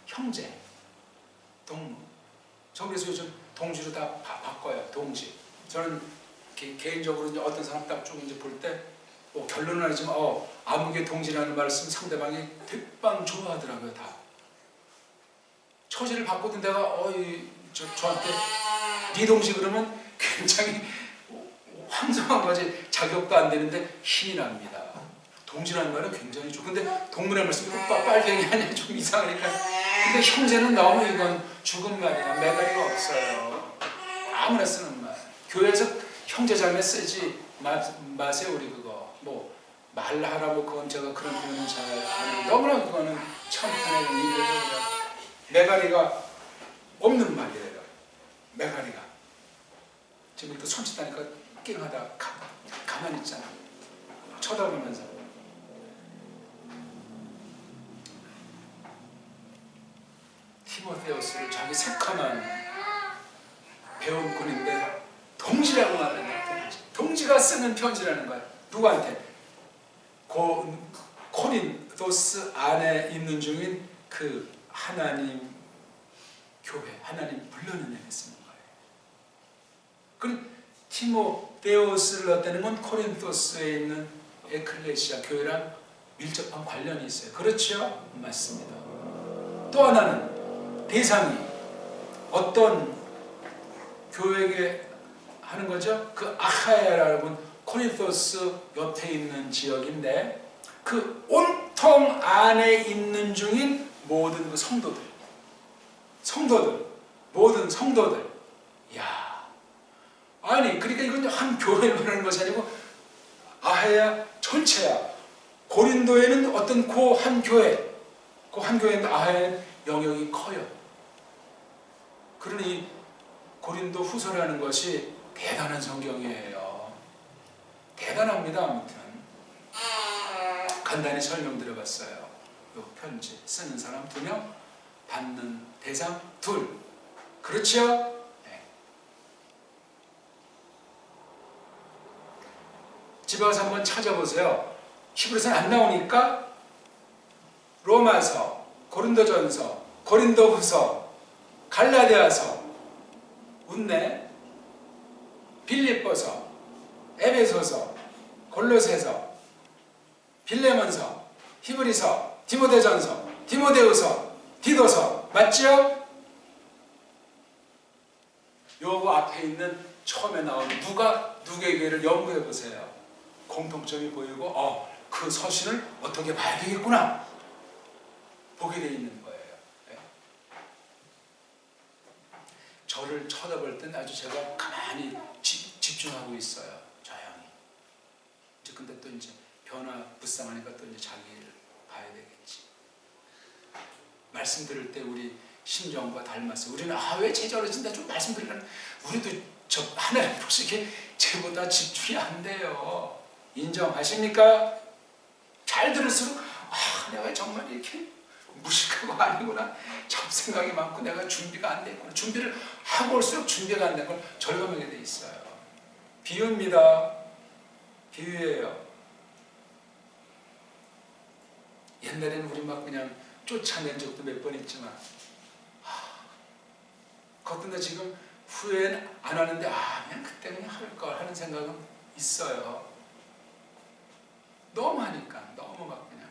A: 형제, 동무. 저 그래서 요즘 동지로 다 바꿔요. 동지. 저는 개인적으로 이제 어떤 사람 딱 쭉 이제 볼 때 뭐 결론은 아니지만 아무개 동지라는 말씀 상대방이 대빵 좋아하더라고요. 다. 처지를 바꾸던 내가 저한테 네 동지 그러면 굉장히 황당한 거지. 자격도 안 되는데 힘이 납니다. 동지라는 말은 굉장히 좋고 근데 동물의 말씀이 빨갱이 아니야 좀 이상하니까. 근데 형제는 너무 이건 죽은 말이야. 매가리가 없어요. 아무나 쓰는 말. 교회에서 형제자매 쓰지 마세요. 우리 그거 뭐 말하라고 그건 제가 그런 표현은 잘 안 해요. 너무나 그거는 참 편하게 이래서 매가리가 없는 말이에요. 매가리가. 지금 이렇게 손짓하니까 낑하다 가만히 있잖아. 쳐다보면서. 티모데우스를 자기 새카만 배운 꾼인데 동지라고 말한다. 동지가 쓰는 편지라는 거야. 누구한테? 코린토스 안에 있는 중인 그 하나님 교회, 하나님 불러내는 데 쓰는 거예요. 그럼 티모데우스를 넣었다는 건 코린토스에 있는 에클레시아 교회랑 밀접한 관련이 있어요. 그렇죠? 맞습니다. 또 하나는 대상이 어떤 교회에게 하는 거죠? 그 아하야라는 코린토스 옆에 있는 지역인데 그 온통 안에 있는 중인 모든 그 성도들, 모든 성도들. 이야, 아니 그러니까 이건 한 교회를 말하는 것이 아니고 아하야 전체야. 고린도에는 어떤 그 한 교회인데 아하야는 영역이 커요. 그러니 고린도 후서라는 것이 대단한 성경이에요. 대단합니다. 아무튼 간단히 설명드려봤어요. 이 편지 쓰는 사람 2명, 받는 대상 2. 그렇죠? 네. 집에 가서 한번 찾아보세요. 히브리서는 안 나오니까 로마서, 고린도전서, 고린도후서, 갈라디아서, 운내, 빌립보서, 에베소서, 골로새서, 빌레몬서, 히브리서, 디모데전서, 디모데후서, 디도서. 맞죠? 요 앞에 있는 처음에 나온 누구에게를 연구해 보세요. 공통점이 보이고 그 서신을 어떻게 봐야 되겠구나 보게 돼 있는 거예요. 네. 저를 쳐다볼 땐 아주 제가 가만히 집중하고 있어요. 조용히. 이제 근데 또 이제 불쌍하니까 또 이제 자기를 봐야 되겠지. 말씀 들을 때 우리 심정과 닮았어요. 우리는 왜 제자로진다 좀 말씀드리면 우리도 저 하나님 보시기에 제보다 집중이 안 돼요. 인정하십니까? 잘 들을수록 내가 정말 이렇게 무식하고 아니구나. 잡생각이 많고 내가 준비가 안 됐구나. 준비를 하고 올수록 준비가 안 된 걸 절감하게 돼 있어요. 비유입니다. 비유예요. 옛날에는 우리 막 그냥 쫓아낸 적도 몇 번 있지만 그것도 지금 후회는 안 하는데 그냥 그때 그냥 할 걸 하는 생각은 있어요. 너무 하니까, 너무 막 그냥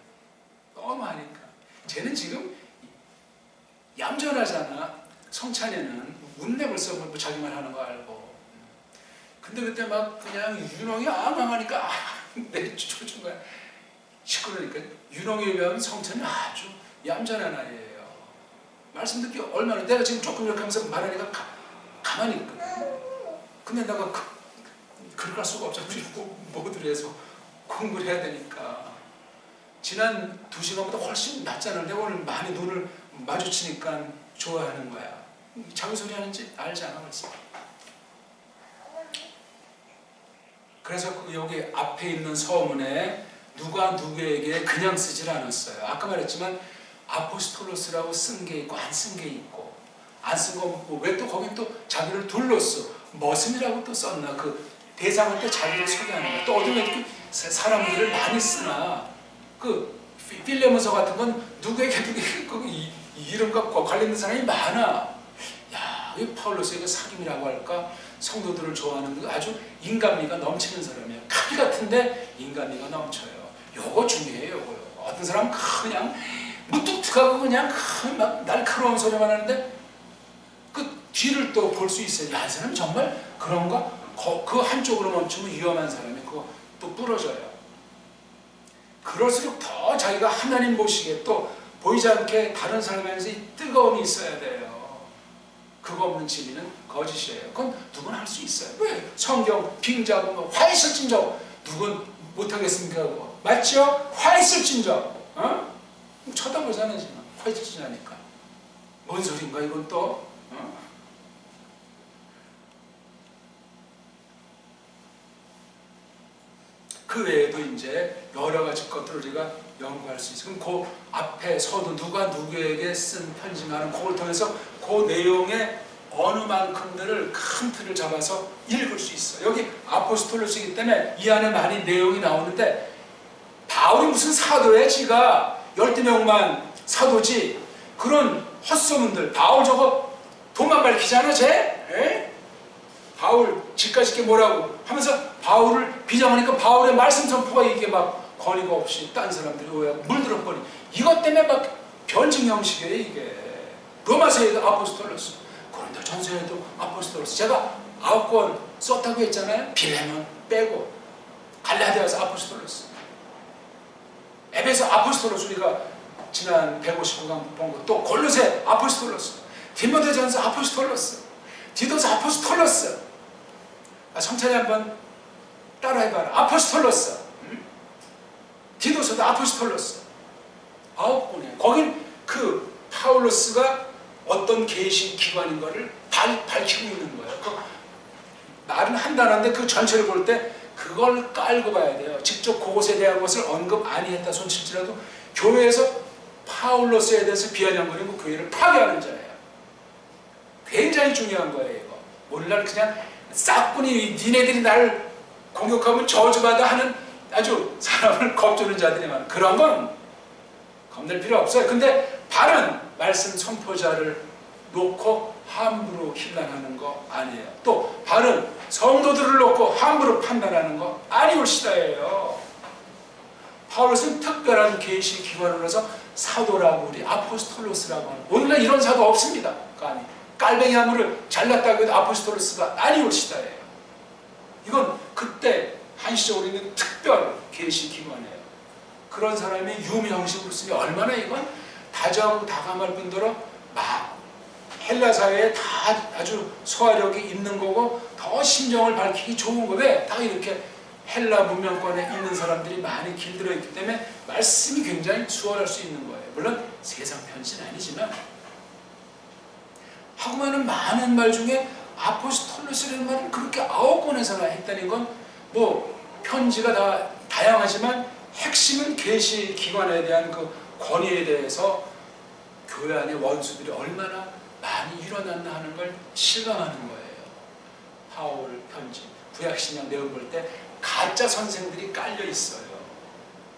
A: 너무 하니까. 쟤는 지금 얌전하잖아. 성찬이는 웃네 벌써 뭐 자기만 하는 거 알고. 근데 그때 막 그냥 윤홍이 앙앙하니까 내 쫓은 거야. 시끄러니까 윤홍이에 비하면 성찬이 아주 얌전한 아이예요. 말씀 듣기 얼마나 내가 지금 조금 이렇게 하면서 말하니까 가만히 있거든. 근데 내가 그럴 수가 없잖아. 모두를 해서 공부를 해야 되니까. 지난 2시간보다 훨씬 낫잖아. 내가 오늘 많이 눈을 마주치니까 좋아하는 거야. 자기 소리 하는지 알잖아 벌써. 그래서 여기 앞에 있는 서문에 누가 누구에게 그냥 쓰질 않았어요. 아까 말했지만 아포스톨로스라고 쓴 게 있고 안 쓴 게 있고, 안 쓴 거 왜 또 거긴 또 자기를 둘러써 머슴이라고 또 썼나. 그 대상은 또 자기를 소개하는 거야. 또 어디 왜 이렇게 사람들을 많이 쓰나. 그 필레몬서 같은 건 누구에게 이름과 관련된 사람이 많아. 야, 이 파울로스에게 사귐이라고 할까? 성도들을 좋아하는 그 아주 인간미가 넘치는 사람이에요. 카비 같은데 인간미가 넘쳐요. 요거 중요해요. 요거요. 어떤 사람은 그냥 무뚝뚝하고 그냥 막 날카로운 소리만 하는데 그 뒤를 또 볼 수 있어요. 야, 이 사람 정말 그런가? 그 한쪽으로 멈추면 위험한 사람이 그거 또 부러져요. 그럴수록 더 자기가 하나님 보시기에 또 보이지 않게 다른 사람에게서 이 뜨거움이 있어야 돼요. 그거 없는 진리는 거짓이에요. 그건 누구나 할 수 있어요. 왜? 성경 빙자고 화 있을진저 누군 못하겠습니까? 맞죠? 화 있을진저 쳐다보잖아 지금. 화 있을진저니까 뭔 소린가 이건 또. 그 외에도 이제 여러 가지 것들을 우리가 연구할 수 있어요. 그럼 그 앞에 서도 누가 누구에게 쓴 편지가는 그걸 통해서 그 내용의 어느 만큼들을 큰 틀을 잡아서 읽을 수 있어요. 여기 아포스톨로스이기 때문에 이 안에 많이 내용이 나오는데 바울이 무슨 사도야? 지가 12명만 사도지. 그런 헛소문들. 바울 저거 돈만 밝히잖아 쟤? 에? 바울 지까짓게 뭐라고 하면서 바울을 비장하니까 바울의 말씀 선포가 이게 막 권위가 없이 딴 사람들이 왜 물들어버리. 이것 때문에 막 변증 형식이에요 이게. 로마서에도 아포스톨로스, 고린도 전서에도 아포스톨로스. 제가 9권 썼다고 했잖아요. 빌레몬 빼고. 갈라디아서 아포스톨로스, 에베소 아포스톨로스, 우리가 지난 159강 본 거. 또 골로새 아포스톨로스, 디모데전서 아포스톨로스, 디도서 아포스톨로스. 성찬이 한번 따라해봐라. 아포스톨로스. 디도서도 아포스톨로스. 9권이에요. 거긴 그 파울로스가 어떤 계시 기관인 거를 밝히고 있는 거예요. 그 말은 한다는데 그 전체를 볼 때 그걸 깔고 봐야 돼요. 직접 그것에 대한 것을 언급 아니했다 손칠지라도 교회에서 파울로스에 대해서 비아냥거리고 교회를 파괴하는 자예요. 굉장히 중요한 거예요 이거. 오늘날 그냥 싹군이 니네들이 나를 공격하면 저주받아 하는 아주 사람을 겁주는 자들이 많아요. 그런 건 겁낼 필요 없어요. 근데 바른 말씀 선포자를 놓고 함부로 힐난하는 거 아니에요. 또 바른 성도들을 놓고 함부로 판단하는 거 아니올시다예요. 파울로스는 특별한 계시 기관으로서 사도라고 우리 아포스톨로스라고 하는, 오늘날 이런 사도 없습니다. 아니, 깔뱅이 나무를 잘랐다고 해도 아포스톨로스가 아니올시다예요. 이건 그때 한시적으로 있는 특별 계시 기관이에요. 그런 사람이 유미 형식으로 쓰니 얼마나 이건 다정다감할 뿐더러 막 헬라 사회에 다 아주 소화력이 있는 거고 더 심정을 밝히기 좋은 거. 왜? 다 이렇게 헬라 문명권에 있는 사람들이 많이 길들어 있기 때문에 말씀이 굉장히 수월할 수 있는 거예요. 물론 세상 편지는 아니지만. 하고만은 많은 말 중에 아포스톨로스라는 말을 그렇게 9권에서나 했다는 건 뭐 편지가 다 다양하지만 핵심은 계시 기관에 대한 그 권위에 대해서 교회 안에 원수들이 얼마나 많이 일어났나 하는 걸 실감하는 거예요. 바울 편지, 구약신약 내용 볼 때 가짜 선생들이 깔려 있어요.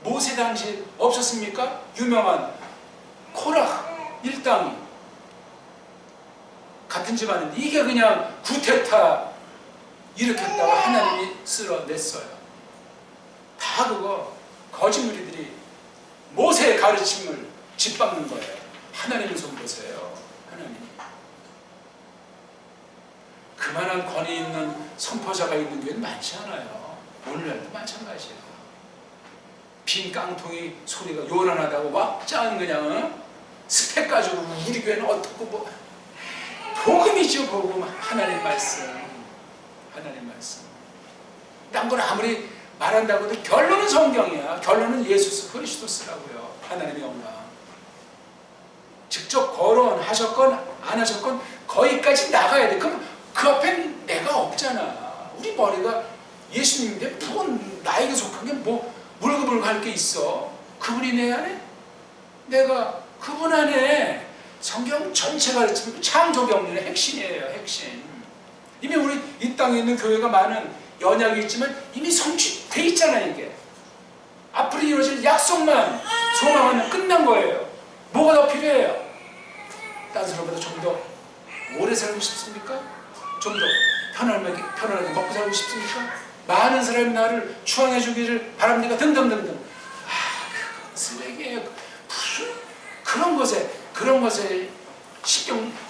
A: 모세 당시 없었습니까? 유명한 코라 일당이 같은 집안인데 이게 그냥 구테타 일으켰다고 하나님이 쓸어냈어요. 다 그거 거짓무리들이 모세의 가르침을 짓밟는 거예요. 하나님의 손 보세요. 하나님. 그만한 권위 있는 선포자가 있는 교회는 많지 않아요. 오늘날도 마찬가지예요. 빈 깡통이 소리가 요란하다고 왁짱 그냥 스펙 가지고 우리 교회는 어떻고 뭐 복음이죠. 복음. 하나님 말씀. 하나님 말씀. 딴 건 아무리 말한다고 해도 결론은 성경이야. 결론은 예수 그리스도스라고요. 하나님의 영광. 직접 거론하셨건 안 하셨건 거기까지 나가야 돼. 그럼 그 앞엔 내가 없잖아. 우리 머리가 예수님인데 그건 나에게 속한 게 뭐 물급을 갈 게 있어. 그분이 내 안에? 내가 그분 안에 성경 전체 가르치면 창조경륜의 핵심이에요. 핵심. 이미 우리 이 땅에 있는 교회가 많은 연약이 있지만 이미 성취돼 있잖아요. 이게 앞으로 이루어질 약속만 소망하면 끝난 거예요. 뭐가 더 필요해요? 딴 사람보다 좀 더 오래 살고 싶습니까? 좀 더 편안하게 먹고 살고 싶습니까? 많은 사람이 나를 추앙해 주기를 바랍니까? 등등등등. 그건 쓰레기예요. 무슨 그런 것에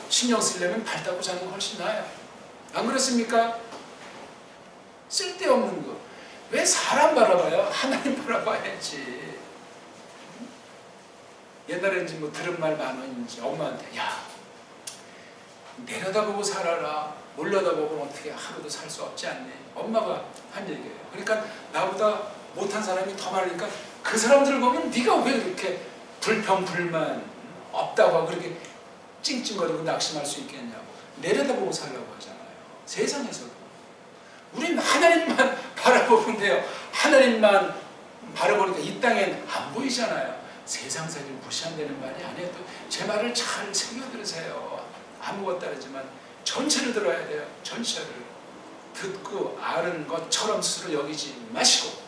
A: 신경 쓰려면 발 닦고 자는 게 훨씬 나아요. 안 그렇습니까? 쓸데없는 거. 왜 사람 바라봐요? 하나님 바라봐야지. 옛날에는 뭐 들은 말 많았는지 엄마한테 야 내려다보고 살아라. 올려다보고 어떻게 하루도 살 수 없지 않니? 엄마가 한 얘기예요. 그러니까 나보다 못한 사람이 더 많으니까 그 사람들을 보면 네가 왜 그렇게 불평 불만 없다고 하고 그렇게 찡찡거리고 낙심할 수 있겠냐고. 내려다보고 살라고 하잖아요. 세상에서도. 우리는 하나님만 바라보면 돼요. 하나님만 바라보니까 이 땅엔 안 보이잖아요. 세상 살기를 무시한다는 말이 아니에요. 제 말을 잘 새겨 들으세요. 아무것도 다르지만 전체를 들어야 돼요. 전체를. 듣고 아는 것처럼 스스로 여기지 마시고.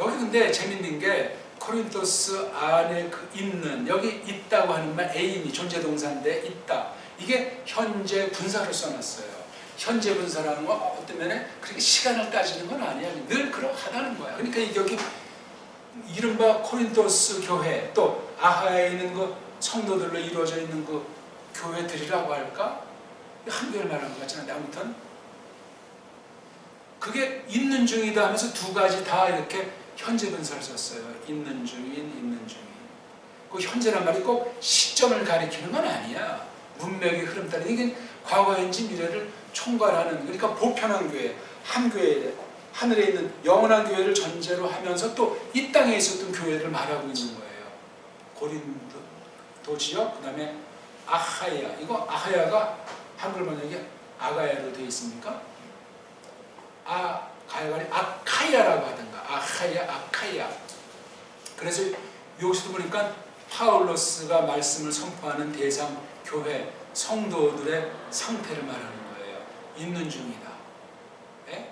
A: 여기 근데 재밌는 게 코린토스 안에 있는 여기 있다고 하는 말 애인이 존재동사인데 있다. 이게 현재 분사로 써놨어요. 현재 분사라는 건 어떤 면에 그렇게 시간을 따지는 건 아니야. 늘 그러하다는 거야. 그러니까 여기 이른바 코린토스 교회 또 아하에 있는 그 성도들로 이루어져 있는 그 교회들이라고 할까? 한교회를 말하는 것 같지 않은데 아무튼 그게 있는 중이다 하면서 두 가지 다 이렇게 현재 분사를 썼어요. 있는 중인, 있는 중인. 그 현재란 말이 꼭 시점을 가리키는 건 아니야. 문맥의 흐름 따라 이게 과거인지 미래를 총괄하는 그러니까 보편한 교회, 한 교회, 하늘에 있는 영원한 교회를 전제로 하면서 또 이 땅에 있었던 교회를 말하고 있는 거예요. 고린도 지역, 그 다음에 아하야. 이거 아하야가 한글 번역이 아가야로 되어 있습니까? 가야가 아카야라고 하던가. 아하야, 아카야. 그래서 여기서도 보니까 파울로스가 말씀을 선포하는 대상 교회 성도들의 상태를 말하는 거예요. 있는 중이다. 예?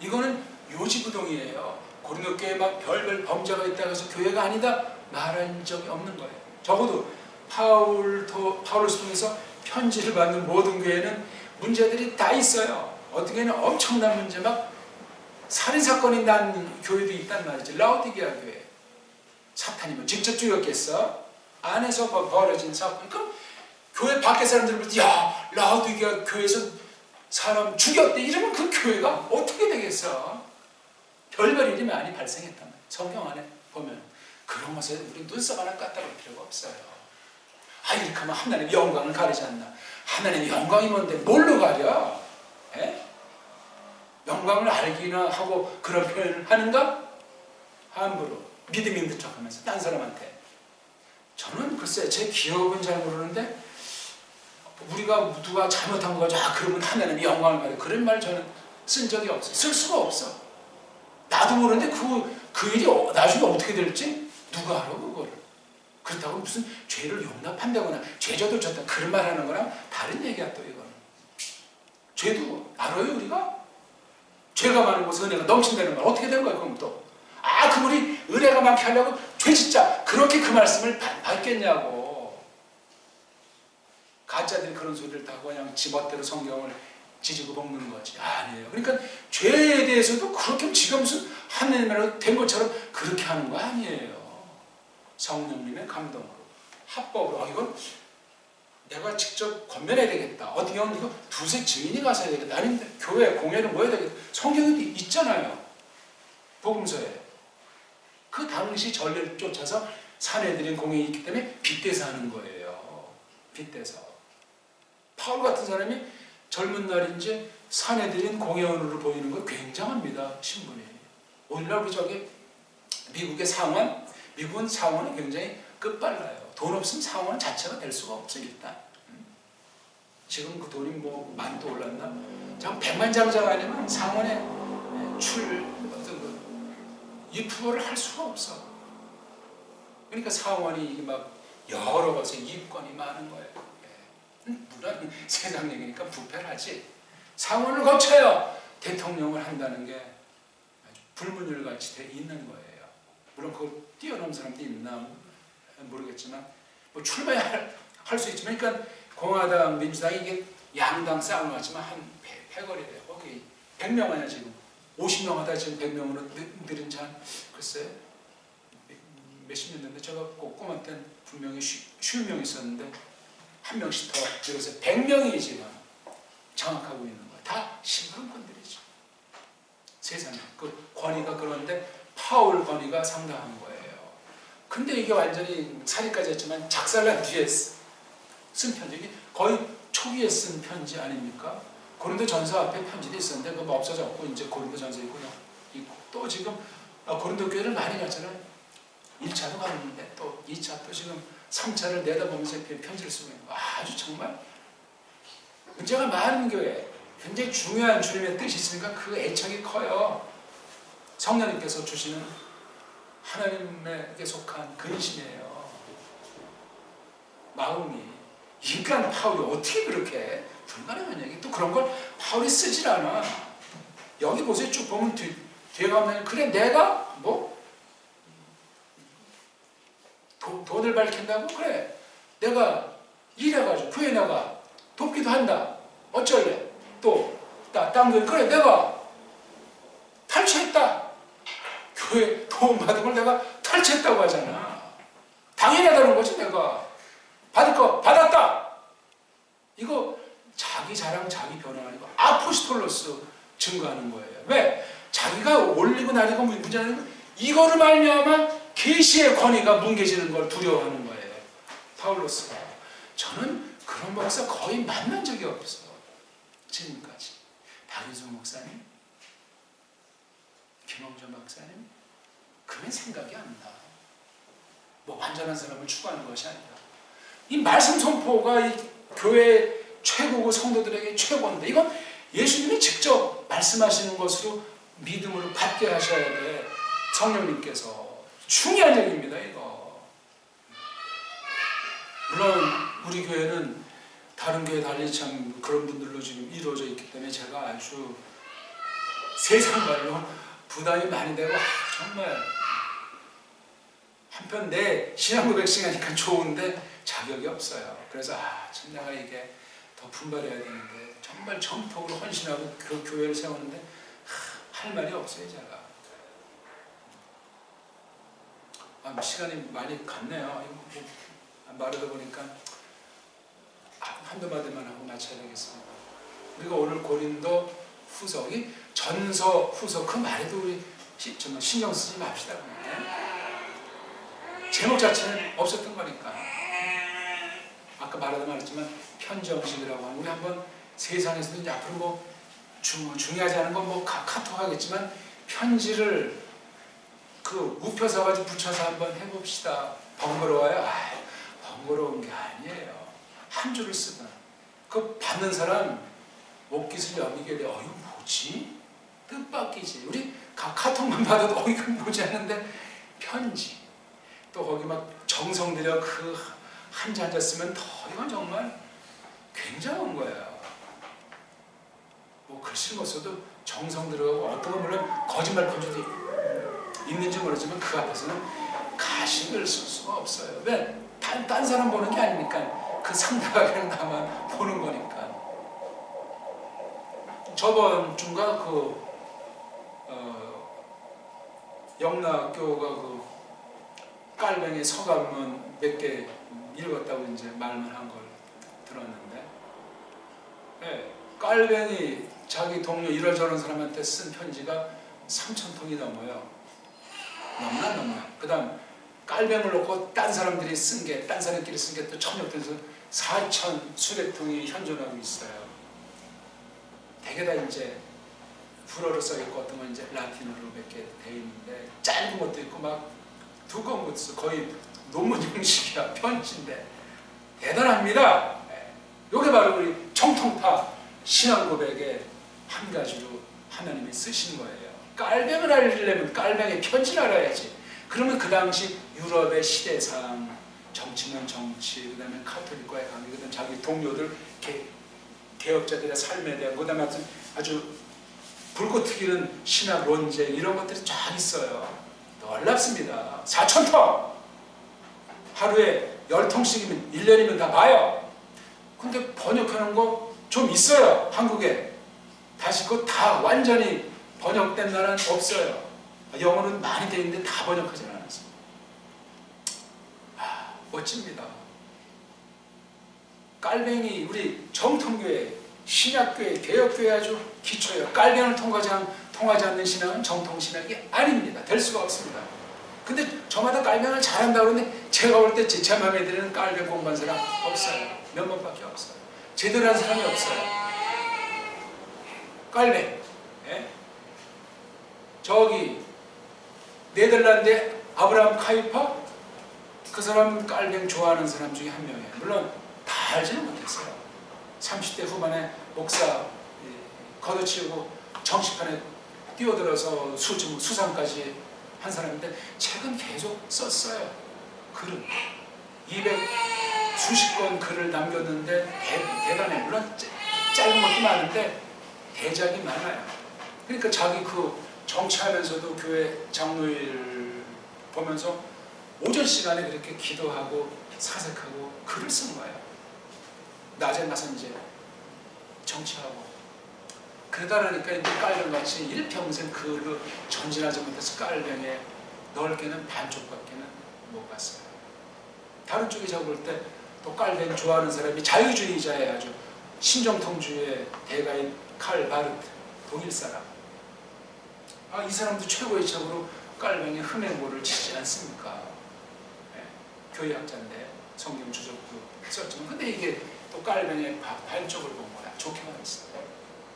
A: 이거는 요지부동이에요. 고린도 교회에 막 별별 범죄가 있다고 해서 교회가 아니다 말한 적이 없는 거예요. 적어도 파울로스 통해서 편지를 받는 모든 교회는 문제들이 다 있어요. 어떤 교회는 엄청난 문제 막 살인사건이 난 교회도 있단 말이죠. 라오디게아 교회. 사탄이 뭐 직접 죽였겠어? 안에서 벌어진 사건. 그럼 교회 밖에 사람들이 볼 때 야 라오디게아 교회에서 사람 죽였대 이러면 그 교회가 어떻게 되겠어? 별별 일이 많이 발생했단 말이에요. 성경 안에 보면 그런 것에 우리 눈썹 하나 까딱할 필요가 없어요. 이렇게 하면 하나님의 영광을 가리지 않나. 하나님의 영광이 뭔데 뭘로 가려? 에? 영광을 알기나 하고 그런 표현을 하는가? 함부로 믿음 있는 척하면서 딴 사람한테. 저는 글쎄 제 기억은 잘 모르는데 우리가 누가 잘못한 거 가지고 그러면 하나님의 영광을 가려 그런 말 저는 쓴 적이 없어요. 쓸 수가 없어. 나도 모르는데 그 일이 나중에 어떻게 될지 누가 알아 그거를. 그렇다고 무슨 죄를 용납한다거나 죄져도 졌다 그런 말 하는 거랑 다른 얘기야 또 이거는. 죄도 알아요 우리가? 죄가 많은 곳에 은혜가 넘친다는 말 어떻게 된 거야 그럼 또. 그분이 은혜가 많게 하려고 죄 짓자 그렇게 그 말씀을 받겠냐고. 가짜들이 그런 소리를 다 하고 그냥 지멋대로 성경을 지지고 볶는 거지. 아니에요. 그러니까 죄에 대해서도 그렇게 지가 무슨 하느님이라고 된 것처럼 그렇게 하는 거 아니에요. 성령님의 감동으로, 합법으로. 이건 내가 직접 권면해야 되겠다. 어떤 경우는 이거 두세 증인이 가서 해야 되겠다. 아니면 교회, 공예를 뭐 해야 되겠다. 성경에도 있잖아요. 복음서에. 그 당시 전례를 쫓아서 사내들인 공예이 있기 때문에 빗대서 하는 거예요. 빗대서. 파울 같은 사람이 젊은 날인지 사내들인 공예원으로 보이는 거 굉장합니다. 신분이. 오늘날 우리 저기 미국의 상원, 미국은 상원이 굉장히 끝발라요. 돈 없으면 상원 자체가 될 수가 없어 일단. 지금 그 돈이 뭐 많이 또 올랐나? 장 100만 장자가 아니면 상원에 입후보를 할 수가 없어. 그러니까 상원이 막 여러 곳에 이권이 많은 거예요. 물론 세상 얘기니까 부패하지. 상원을 거쳐야 대통령을 한다는 게 아주 불문율같이 돼 있는 거예요. 물론 그걸 뛰어넘은 사람도 있나 모르겠지만 뭐 출마할 수 있지만, 그러니까 공화당, 민주당이 이게 양당 싸움을 하지만 한 패거리래요. 거기 100명 아니야 지금. 50명 하다 지금 100명으로 늘은 지 한 글쎄 몇십 년 됐는데, 제가 꼬꼬만 땐 분명히 50명 있었는데 한 명씩 더 늘어서 100명이 지금 장악하고 있는 거예요. 다 심부름꾼들이죠. 세상에. 그 권위가 그런데 파울 권위가 상당한 거예요. 근데 이게 완전히 살인까지 했지만 작살난 뒤에 쓴 편지, 거의 초기에 쓴 편지 아닙니까? 고린도 전서 앞에 편지도 있었는데 그거 없어졌고 이제 고린도 전서 있고 또 지금 고린도 교회를 많이 갔잖아요. 1차도 갔는데 또 2차 또 지금 3차를 내다보면서 편지를 쓰고 있는 거. 아주 정말 문제가 많은 교회, 굉장히 중요한 주님의 뜻이 있으니까 그 애착이 커요. 성령님께서 주시는 하나님에게 속한 근심이에요. 마음이. 인간 파울이 어떻게 그렇게 불가능한 얘기, 또 그런 걸 파울이 쓰질 않아. 여기 보세요. 쭉 보면 뒤에 가면 그래 내가 뭐 돈을 밝힌다고? 그래 내가 일해가지고 교회 나가 돕기도 한다. 어쩔래? 또 딴 교회 그래 내가 탈취했다. 교회 도움받은 걸 내가 탈취했다고 하잖아. 당연하다는 거지. 내가 받을 거 받았다. 이거 자기 자랑 자기 변화 아니고 아포스톨로스 증거하는 거예요. 왜? 자기가 올리고 나리고 문제하는 거, 이거를 말미암아 계시의 권위가 뭉개지는 걸 두려워하는 거예요. 파울로스가. 저는 그런 목사 거의 만난 적이 없어. 지금까지. 박윤성 목사님, 김홍준 목사님, 그런 생각이 안 나. 뭐 완전한 사람을 추구하는 것이 아니라 이 말씀 선포가 이 교회 최고고 성도들에게 최고인데, 이건 예수님이 직접 말씀하시는 것으로 믿음으로 받게 하셔야 돼. 성령님께서. 중요한 얘기입니다 이거. 물론 우리 교회는 다른 교회 달리 참 그런 분들로 지금 이루어져 있기 때문에 제가 아주 세상 말로 부담이 많이 되고 정말 한편 내 신앙 고백 시간이니까 좋은데 자격이 없어요. 그래서 참 내가 이게 더 분발해야 되는데, 정말 정통으로 헌신하고 그 교회를 세우는데 할 말이 없어요 제가. 시간이 많이 갔네요. 말하다 보니까 한두 마디만 하고 마쳐야 되겠습니다. 우리가 오늘 고린도 후서기 전서 후서 그 말에도 우리 정말 신경 쓰지 맙시다. 제목 자체는 없었던 거니까. 아까 말했지만 편정식이라고 하는, 우리 한번 세상에서도 이제 앞으로 뭐 중요하지 않은 건 뭐 카톡 하겠지만 편지를 그 우표서 가지고 붙여서 한번 해봅시다. 번거로워요? 번거로운 게 아니에요. 한 줄을 쓰다. 그 받는 사람 옷깃을 여미게 돼. 이거 뭐지? 뜻밖이지. 우리 카톡만 받아도 이거 뭐지 하는데, 편지. 또 거기 막 정성 들여 그 한자 한자 쓰면 더 이건 정말 굉장한 거야. 뭐 글씨 못 써도 정성 들어가고, 어떤 건 물론 거짓말 편지도 있는지 모르지만 그 앞에서는 가식을 쓸 수가 없어요. 왜? 딴 사람 보는 게 아니니까 그 상대방이랑 나만 보는 거니까. 저번 주인가 영락교가 깔뱅이 서감문 몇 개 읽었다고 이제 말만 한 걸 들었는데, 네, 깔뱅이 자기 동료 이러저런 사람한테 쓴 편지가 3,000통이 넘어요. 너무나. 그 다음 깔뱅을 놓고 딴 사람들이 쓴 게, 딴 사람끼리 쓴 게 또 천역돼서 4,000 수백 통이 현존하고 있어요. 대개 다 이제 불어로 써있고 어떤 건 이제 라틴어로 몇 개 돼 있는데, 짧은 것도 있고 막 두꺼운 것도 있어. 거의 논문 형식이야. 편지인데 대단합니다. 이게 바로 우리 정통파 신앙 고백의 한 가지로 하나님이 쓰신 거예요. 깔뱅을 알려면 깔뱅의 편지를 알아야지. 그러면 그 당시 유럽의 시대상, 정치는 정치, 그 다음에 카톨릭과의 관계, 그 다음에 자기 동료들, 개혁자들의 삶에 대한, 그 다음에 아주 불꽃 튀기는 신학 논쟁, 이런 것들이 쫙 있어요. 놀랍습니다. 4,000통! 하루에 10통씩이면 1년이면 다 봐요. 근데 번역하는 거 좀 있어요. 한국에. 다시 그거 다 완전히 번역된 나라는 없어요. 영어는 많이 돼 있는데 다 번역하지 않았어요. 멋집니다. 깔뱅이 우리 정통교회, 신약교회, 개혁교회 아주 기초예요. 깔뱅을 통하지 않는 신앙은 정통신학이 아닙니다. 될 수가 없습니다. 근데 저마다 깔뱅을 잘한다고 그러는데 제가 볼 때 제 마음에 드는 깔뱅 공부한 사람 없어요. 몇 번밖에 없어요. 제대로 한 사람이 없어요. 깔뱅. 예? 저기 네덜란드의 아브라함 카이퍼, 그 사람 깔뱅 좋아하는 사람 중에 한 명이에요. 물론 다 알지는 못했어요. 30대 후반에 목사 걷어치우고 정치판에 뛰어들어서 수상까지 한 사람인데 책은 계속 썼어요. 글은 200수십 권 글을 남겼는데 대단해. 물론 짧은 것도 많은데 대작이 많아요. 그러니까 자기 정치하면서도 교회 장로일 보면서 오전 시간에 그렇게 기도하고 사색하고 글을 쓴 거예요. 낮에 나서 이제 정치하고. 그러다 보니까 이제 깔뱅같이 일평생 글로 전진하지 못해서 깔뱅에 넓게는 반쪽밖에는 못 갔어요. 다른 쪽에 제가 볼 때 또 깔뱅 좋아하는 사람이 자유주의자의 아주 신정통주의 대가인 칼 바르트, 독일 사람. 이 사람도 최고의 책으로 깔뱅의 흠행보를 치지 않습니까? 네, 교회학자인데 성경 주석도 썼지만, 근데 이게 또 깔뱅의 반쪽을 본 거야. 좋게만 했어요.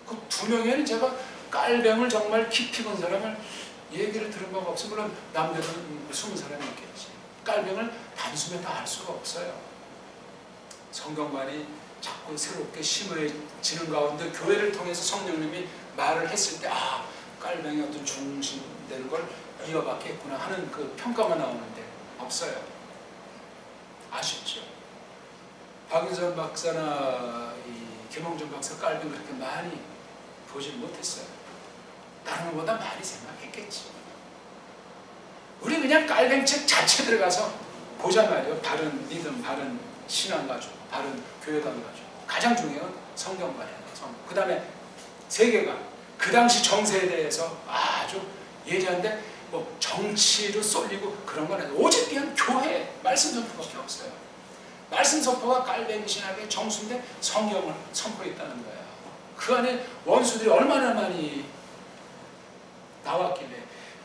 A: 그 두 명에는 제가 깔뱅을 정말 깊이 본 사람을 얘기를 들은 바가 없어요. 물론 남들은 20사람이 있겠지. 깔뱅을 단숨에 다 알 수가 없어요. 성경관이 자꾸 새롭게 심어지는 가운데 교회를 통해서 성령님이 말을 했을 때 깔뱅이 어떤 중심되는 걸 이어받겠구나 하는 그 평가만 나오는데 없어요. 아쉽죠. 박윤선 박사나 김홍준 박사 깔뱅 그렇게 많이 보질 못했어요. 다른 것보다 많이 생각했겠지. 우리 그냥 깔뱅 책 자체 들어가서 보자 말이에요. 바른 믿음, 바른 신앙 가지고, 바른 교회관 가지고. 가장 중요한 건 성경관이에요. 그 다음에 세계관. 그 당시 정세에 대해서 아주 예리한데 뭐 정치로 쏠리고 그런 건 아니에요. 오직 그냥 교회, 말씀 선포밖에 없어요. 말씀 선포가 깔뱅이 신학의 정수인데 성경을 선포했다는 거예요. 그 안에 원수들이 얼마나 많이 나왔길래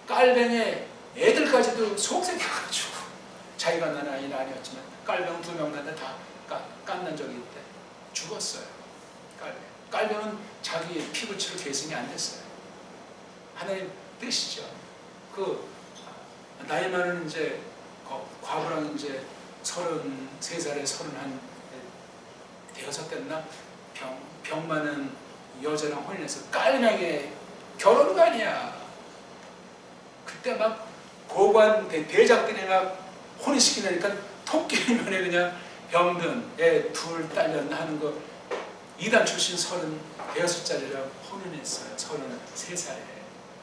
A: 깔뱅의 애들까지도 속색해가지고, 자기가 난 아이는 아니었지만 깔뱅 2명 낳는데 다 깐난 적이 있대. 죽었어요. 깔뱅은 자기 피부치로 계승이 안 됐어요. 하나님 뜻이죠. 나이 많은 이제 과부랑 이제 33살에 31 대여섯 됐나 병 많은 여자랑 혼인해서 깔뱅에 결혼관이야. 그때 막 고관 대작들이 막 혼인시키니까 토끼면에 그냥 병든 애 둘 딸년 하는 거 이단 출신 36살이라고 혼인했어요. 33살에.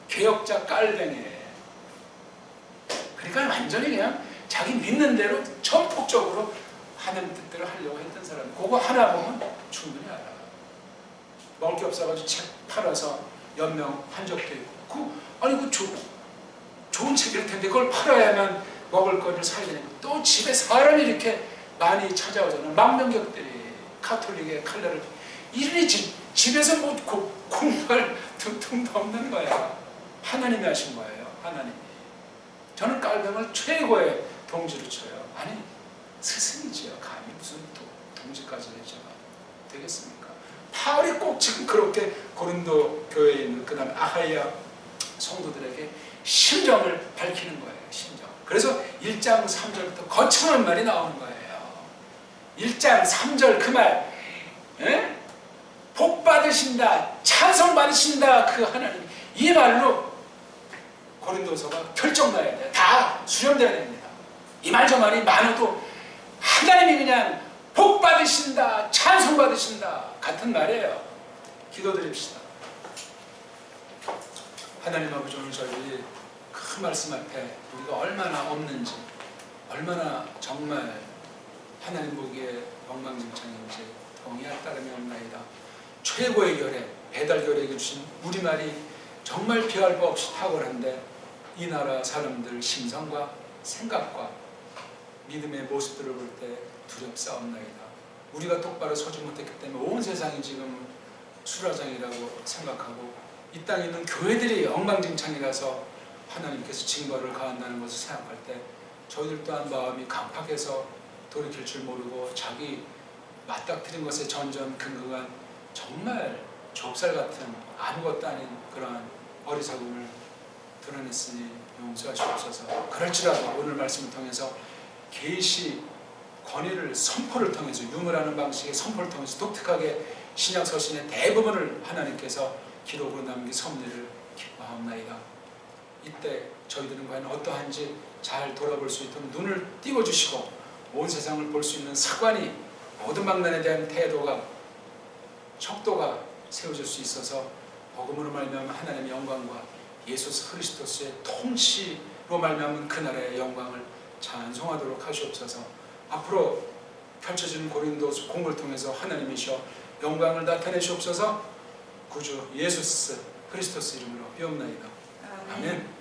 A: 개혁자 깔뱅에. 그러니까 완전히 그냥 자기 믿는 대로 전폭적으로 하나님 뜻대로 하려고 했던 사람, 그거 하나 보면 충분히 알아. 먹을 게 없어가지고 책 팔아서 연명한 적도 있고, 아니 그 좋은 책일 텐데 그걸 팔아야만 먹을 거를 사야 되는 거. 또 집에 사람이 이렇게 많이 찾아오잖아. 망명객들이 가톨릭의 칼날을 이러니 집에서 뭐 공부할 틈도 없는 거야. 하나님이 하신 거예요. 하나님이. 저는 깔병을 최고의 동지로 쳐요. 아니 스승이지요. 감히 무슨 또 동지까지 해줘가 되겠습니까? 바울이 꼭 지금 그렇게 고린도 교회에 있는 그 다음에 아하이아 성도들에게 심정을 밝히는 거예요. 심정. 그래서 1장 3절부터 거창한 말이 나오는 거예요. 1장 3절 그 말, 복 받으신다, 찬송 받으신다, 그 하나님, 이 말로 고린도서가 결정나야 돼요. 다 수렴돼야 됩니다. 이 말 저 말이 많아도 하나님이 그냥 복 받으신다, 찬송 받으신다 같은 말이에요. 기도드립시다. 하나님 아버지, 오늘 저희 그 말씀 앞에 우리가 얼마나 없는지, 얼마나 정말 하나님 보기에 엉망진창인지 동의할 따름이 없나이다. 최고의 결례, 배달 결례에 주신 우리말이 정말 비할 바 없이 탁월한데 이 나라 사람들 심성과 생각과 믿음의 모습들을 볼 때 두렵사옵나이다. 우리가 똑바로 서지 못했기 때문에 온 세상이 지금 수라장이라고 생각하고 이 땅에 있는 교회들이 엉망진창이라서 하나님께서 징벌을 가한다는 것을 생각할 때 저희들 또한 마음이 강팍해서 돌이킬 줄 모르고 자기 맞닥뜨린 것에 전전긍긍한 정말 좁쌀 같은 아무것도 아닌 그러한 어리석음을 드러냈으니 용서하시옵소서. 그럴지라도 오늘 말씀을 통해서 계시 권위를 선포를 통해서 유물하는 방식의 선포를 통해서 독특하게 신약 서신의 대부분을 하나님께서 기록으로 남긴 섭리를 기뻐하옵나이다. 이때 저희들은 과연 어떠한지 잘 돌아볼 수 있도록 눈을 띄워주시고 온 세상을 볼 수 있는 사관이 모든 방면에 대한 태도가 척도가 세워질 수 있어서 복음으로 말미암아 하나님의 영광과 예수 그리스도의 통치로 말미암은 그 나라의 영광을 찬송하도록 하시옵소서. 앞으로 펼쳐지는 고린도서 공부를 통해서 하나님이셔 영광을 나타내시옵소서. 구주 예수 그리스도 이름으로 비옵나이다. 아멘.